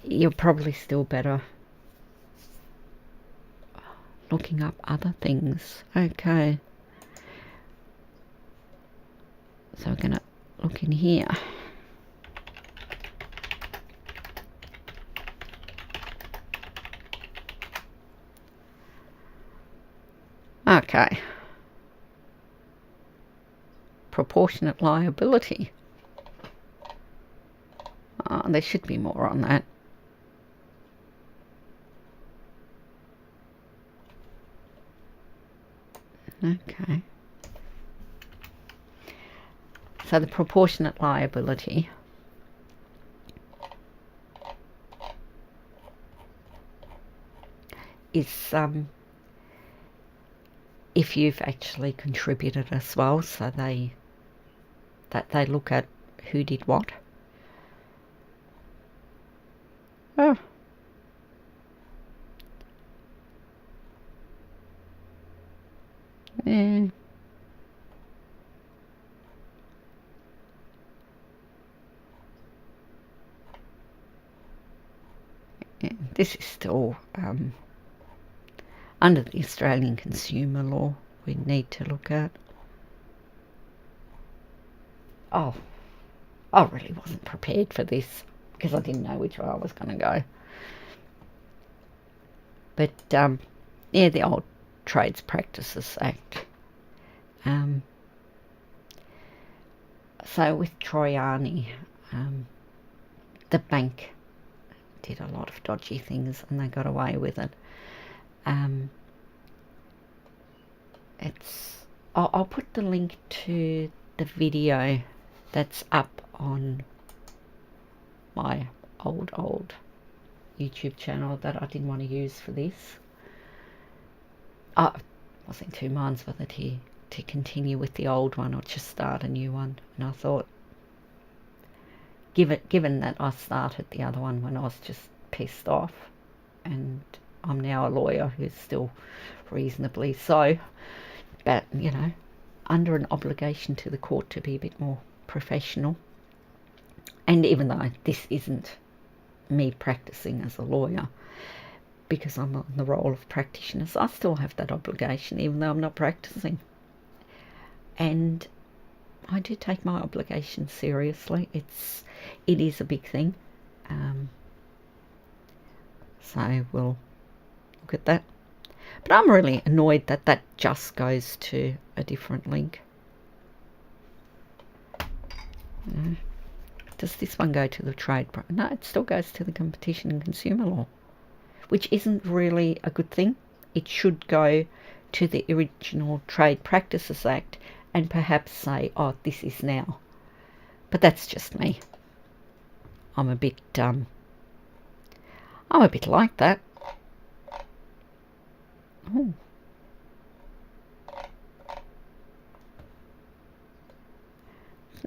you're probably still better looking up other things. Okay. So we're going to look in here. Okay. Proportionate liability. There should be more on that. Okay. So the proportionate liability is if you've actually contributed as well, so they look at who did what. Oh. Yeah. This is still under the Australian consumer law we need to look at. Oh, I really wasn't prepared for this because I didn't know which way I was going to go. But, yeah, the old Trades Practices Act. So with Troiani, the bank did a lot of dodgy things and they got away with it. I'll put the link to the video that's up on my old YouTube channel that I didn't want to use for this. I was in two minds whether to continue with the old one or just start a new one, and I thought, given that I started the other one when I was just pissed off, and I'm now a lawyer who's still reasonably so, but under an obligation to the court to be a bit more professional. And even though this isn't me practicing as a lawyer, because I'm not in the role of practitioners, I still have that obligation even though I'm not practicing. And I do take my obligation seriously. It is a big thing. So we'll look at that. But I'm really annoyed that just goes to a different link. Does this one go to the trade? No, it still goes to the Competition and Consumer Law, which isn't really a good thing. It should go to the original Trade Practices Act and perhaps say, oh, this is now. But that's just me. I'm a bit like that. Ooh.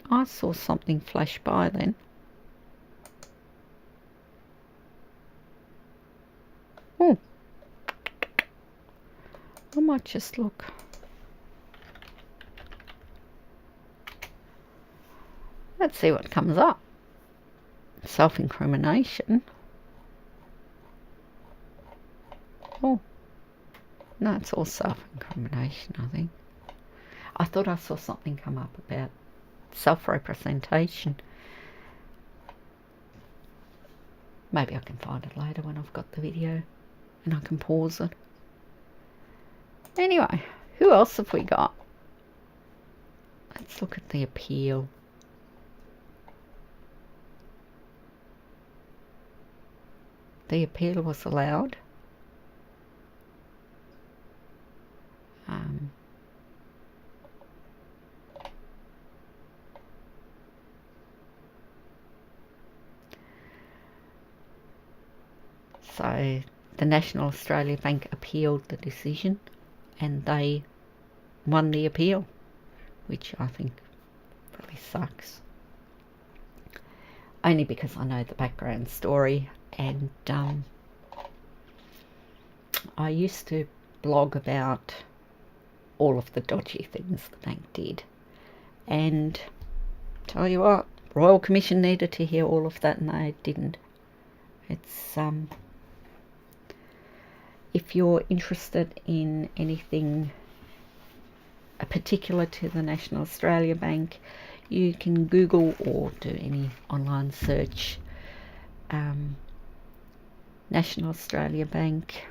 I saw something flash by then. Oh, I might just look. Let's see what comes up. Self-incrimination. Oh, no, it's all self-incrimination, I think. I thought I saw something come up about self-representation. Maybe I can find it later when I've got the video and I can pause it. Anyway, who else have we got? Let's look at the appeal. The appeal was allowed. So the National Australia Bank appealed the decision and they won the appeal, which I think really sucks. Only because I know the background story, and I used to blog about all of the dodgy things the bank did, and tell you what, Royal Commission needed to hear all of that and they didn't. It's if you're interested in anything particular to the National Australia Bank, you can Google or do any online search. National Australia Bank.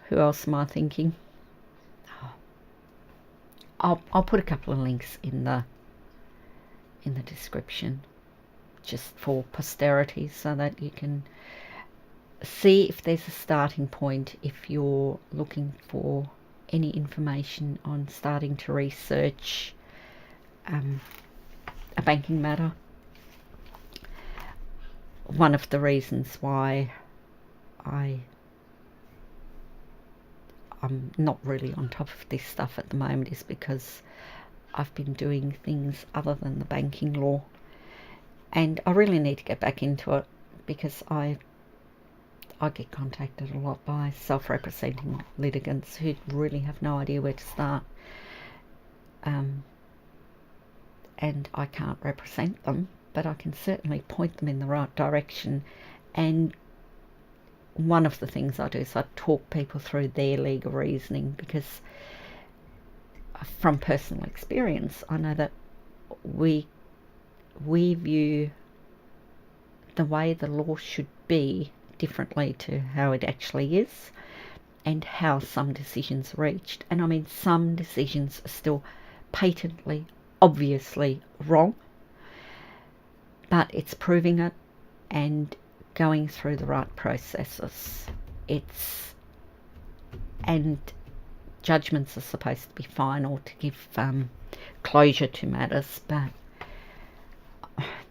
Who else am I thinking? I'll put a couple of links in the description, just for posterity, so that you can see if there's a starting point if you're looking for any information on starting to research a banking matter. One of the reasons why I'm not really on top of this stuff at the moment is because I've been doing things other than the banking law, and I really need to get back into it because I get contacted a lot by self-representing litigants who really have no idea where to start, and I can't represent them, but I can certainly point them in the right direction. And one of the things I do is I talk people through their legal reasoning, because from personal experience I know that we view the way the law should be differently to how it actually is, and how some decisions are reached. And I mean, some decisions are still patently, obviously wrong, but it's proving it and going through the right processes. And judgments are supposed to be final to give closure to matters, but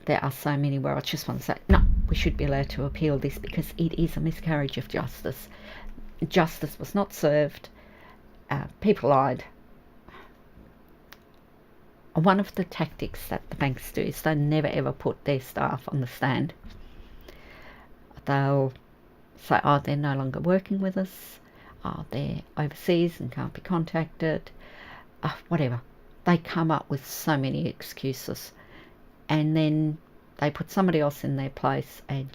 there are so many where I just want to say, no, we should be allowed to appeal this because it is a miscarriage of justice. Justice was not served. People lied. One of the tactics that the banks do is they never ever put their staff on the stand. They'll say, oh, they're no longer working with us. Oh, they're overseas and can't be contacted. Whatever. They come up with so many excuses. And then they put somebody else in their place and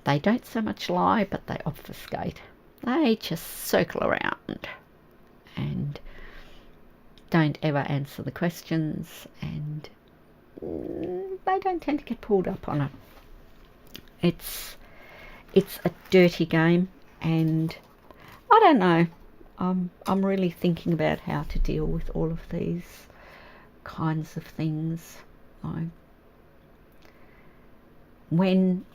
they don't so much lie, but they obfuscate. They just circle around and don't ever answer the questions, and they don't tend to get pulled up on it. It's a dirty game, and I don't know. I'm really thinking about how to deal with all of these kinds of things. When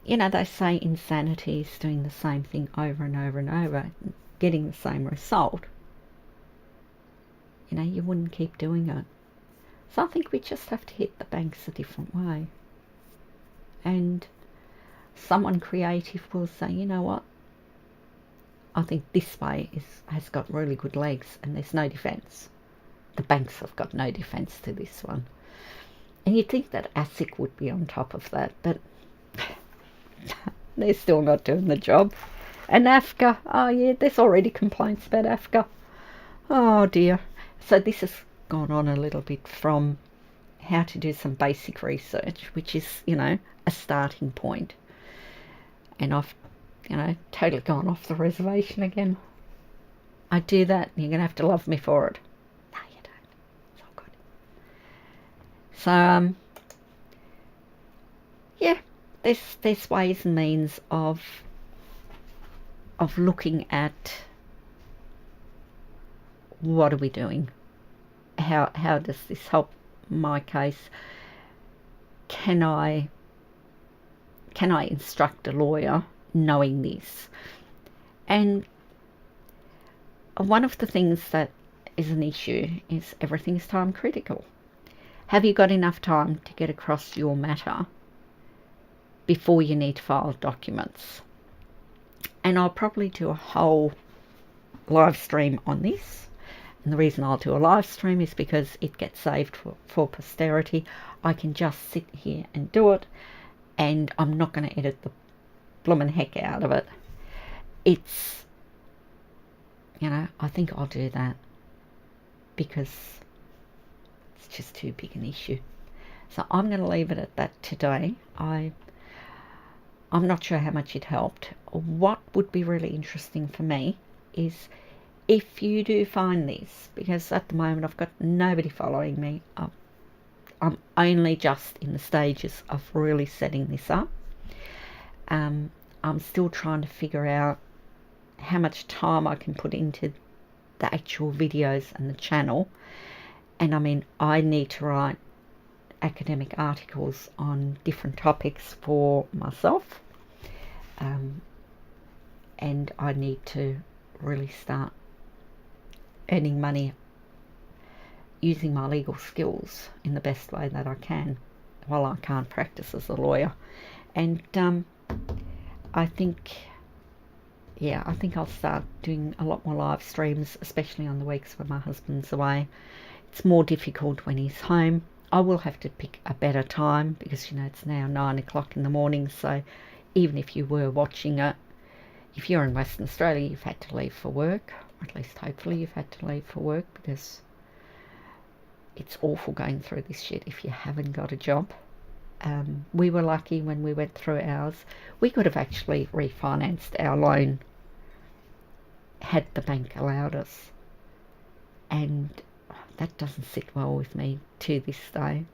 you know, they say insanity is doing the same thing over and over and over, getting the same result. You know, you wouldn't keep doing it. So I think we just have to hit the banks a different way. And someone creative will say, you know what, I think this way has got really good legs and there's no defence. The banks have got no defence to this one. And you'd think that ASIC would be on top of that, but they're still not doing the job. And AFCA, oh yeah, there's already complaints about AFCA. Oh dear. So this has gone on a little bit from how to do some basic research, which is, you know, a starting point. And I've, you know, totally gone off the reservation again. I do that, and you're going to have to love me for it. No, you don't. It's all good. So, yeah, there's ways and means of looking at what are we doing? How does this help my case? Can I instruct a lawyer knowing this? And one of the things that is an issue is everything's time critical. Have you got enough time to get across your matter before you need to file documents? And I'll probably do a whole live stream on this. And the reason I'll do a live stream is because it gets saved for posterity. I can just sit here and do it, and I'm not going to edit the bloomin' heck out of it. It's, you know, I think I'll do that because it's just too big an issue. So I'm going to leave it at that today. I'm not sure how much it helped. What would be really interesting for me is if you do find this, because at the moment I've got nobody following me. I'm only just in the stages of really setting this up. I'm still trying to figure out how much time I can put into the actual videos and the channel. And I mean, I need to write academic articles on different topics for myself. And I need to really start earning money using my legal skills in the best way that I can while I can't practice as a lawyer. And I think I'll start doing a lot more live streams, especially on the weeks when my husband's away. It's more difficult when he's home. I will have to pick a better time because, you know, it's now 9 o'clock in the morning. So even if you were watching it, if you're in Western Australia, you've had to leave for work, or at least hopefully you've had to leave for work, because it's awful going through this shit if you haven't got a job. We were lucky when we went through ours. We could have actually refinanced our loan had the bank allowed us. And that doesn't sit well with me to this day.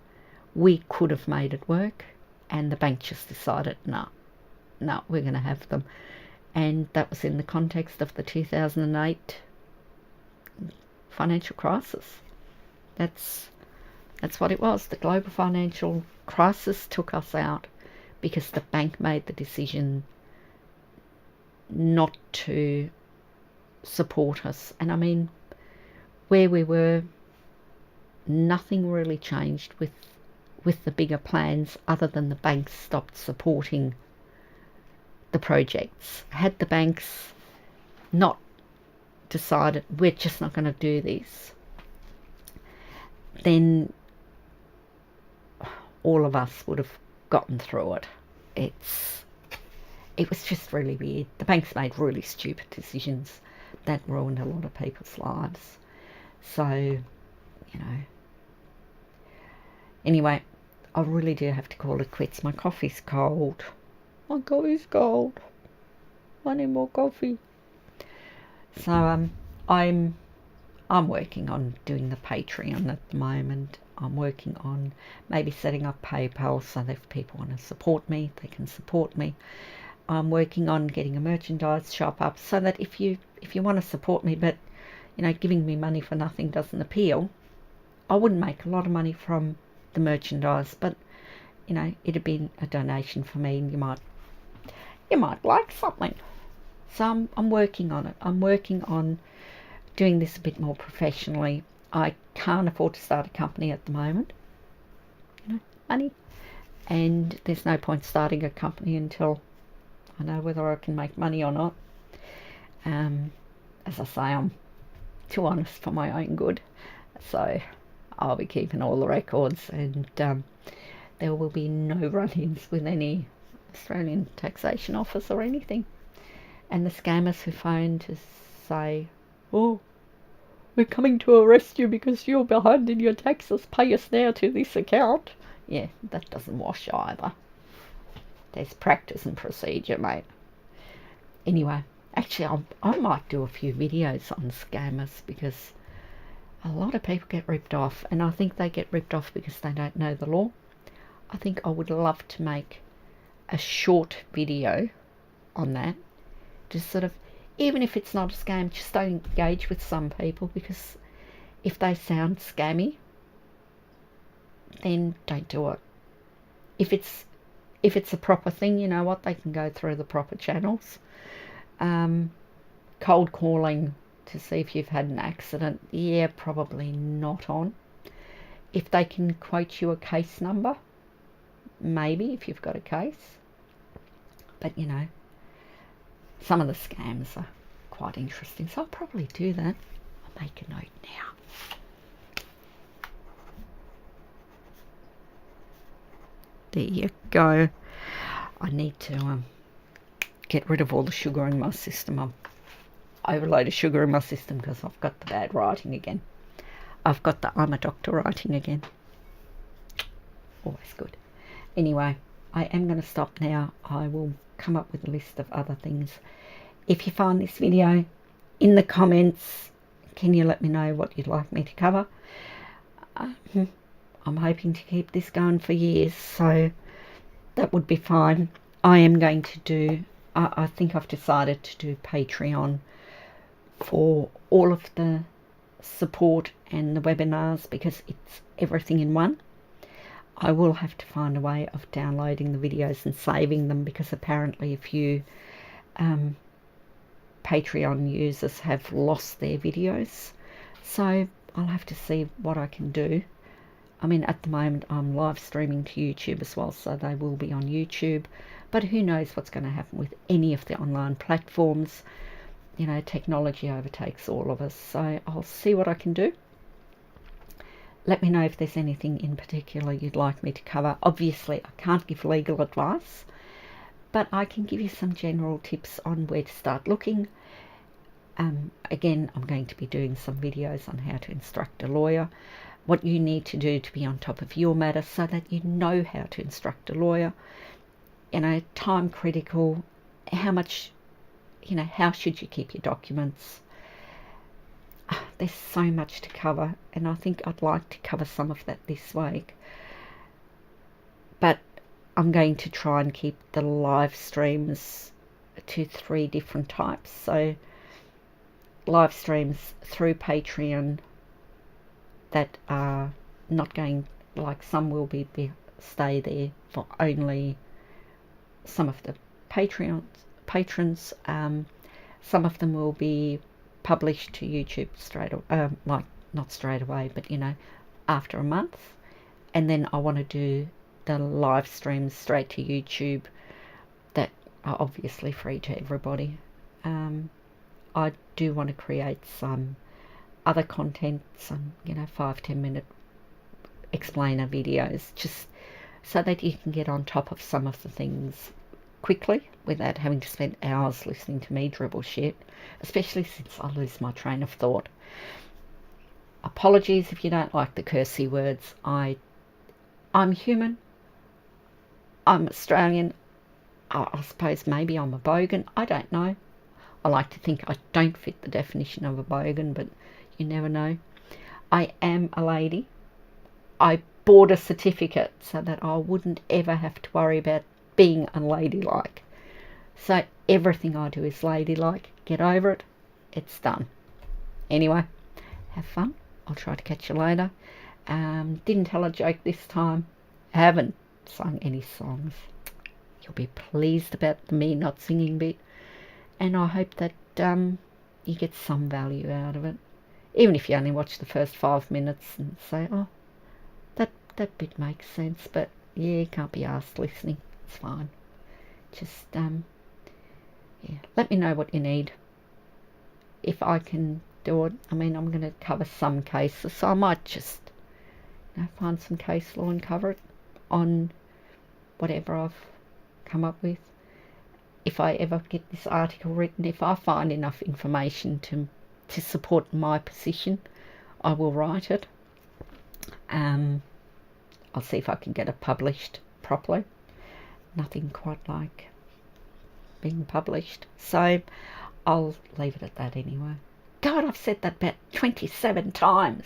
We could have made it work, and the bank just decided, no, we're going to have them. And that was in the context of the 2008 financial crisis. That's what it was. The global financial crisis took us out because the bank made the decision not to support us. And I mean, where we were, nothing really changed with the bigger plans other than the banks stopped supporting the projects. Had the banks not decided we're just not going to do this, then all of us would have gotten through it. It was just really weird. The banks made really stupid decisions that ruined a lot of people's lives. So, you know. Anyway, I really do have to call it quits. My coffee's cold. My coffee's cold. I need more coffee. So I'm working on doing the Patreon at the moment. I'm working on maybe setting up PayPal so that if people want to support me, they can support me. I'm working on getting a merchandise shop up so that if you want to support me, but you know, giving me money for nothing doesn't appeal. I wouldn't make a lot of money from the merchandise, but you know, it'd be a donation for me, and you might you might like something. So I'm working on it. I'm working on doing this a bit more professionally. I can't afford to start a company at the moment. Money. And there's no point starting a company until I know whether I can make money or not. As I say, I'm too honest for my own good. So I'll be keeping all the records, and there will be no run-ins with any Australian taxation office or anything. And the scammers who phone to say, oh, we're coming to arrest you because you're behind in your taxes, pay us now to this account. Yeah, that doesn't wash either. There's practice and procedure, mate. Anyway, actually, I might do a few videos on scammers, because a lot of people get ripped off, and I think they get ripped off because they don't know the law. I think I would love to make a short video on that, just sort of, even if it's not a scam, just don't engage with some people, because if they sound scammy, then don't do it. If it's a proper thing, you know what, they can go through the proper channels. Cold calling to see if you've had an accident, yeah, probably not on. If they can quote you a case number, maybe, if you've got a case. But you know, some of the scams are quite interesting, so I'll probably do that. I'll make a note now. There you go. I need to get rid of all the sugar in my system. I'm overload of sugar in my system because I've got the bad writing again. I've got the I'm a doctor writing again. Always good. Anyway, I am going to stop now. I will come up with a list of other things. If you find this video, in the comments, can you let me know what you'd like me to cover? I'm hoping to keep this going for years, so that would be fine. I am going to do, I think I've decided to do Patreon for all of the support and the webinars, because it's everything in one. I will have to find a way of downloading the videos and saving them, because apparently a few Patreon users have lost their videos. So I'll have to see what I can do. I mean, at the moment I'm live streaming to YouTube as well, so they will be on YouTube. But who knows what's going to happen with any of the online platforms. You know, technology overtakes all of us, so I'll see what I can do. Let me know if there's anything in particular you'd like me to cover. Obviously, I can't give legal advice, but I can give you some general tips on where to start looking. Again, I'm going to be doing some videos on how to instruct a lawyer, what you need to do to be on top of your matter so that you know how to instruct a lawyer. You know, time critical, how much, you know, how should you keep your documents? There's so much to cover, and I think I'd like to cover some of that this week. But I'm going to try and keep the live streams to 3 different types. So live streams through Patreon that are not going, like some will be stay there for only some of the patrons. Some of them will be published to YouTube straight away, like not straight away, but you know, after a month. And then I want to do the live streams straight to YouTube that are obviously free to everybody. I do want to create some other content, some, you know, 5-10 minute explainer videos, just so that you can get on top of some of the things quickly without having to spend hours listening to me dribble shit, especially since I lose my train of thought. Apologies if you don't like the cursey words. I'm human. I'm Australian. I suppose maybe I'm a bogan. I don't know. I like to think I don't fit the definition of a bogan, but you never know. I am a lady. I bought a certificate so that I wouldn't ever have to worry about being unladylike. So everything I do is ladylike. Get over it. It's done. Anyway, have fun. I'll try to catch you later. Didn't tell a joke this time. I haven't sung any songs. you'll be pleased about the me not singing bit, and I hope that you get some value out of it, even if you only watch the first 5 minutes and say, oh, that bit makes sense, but yeah, can't be asked listening. It's fine. Just yeah, let me know what you need. If I can do it, I mean, I'm going to cover some cases, so I might just find some case law and cover it on whatever I've come up with. If I ever get this article written, if I find enough information to support my position, I will write it. I'll see if I can get it published properly. Nothing quite like being published. So I'll leave it at that anyway. God, I've said that about 27 times.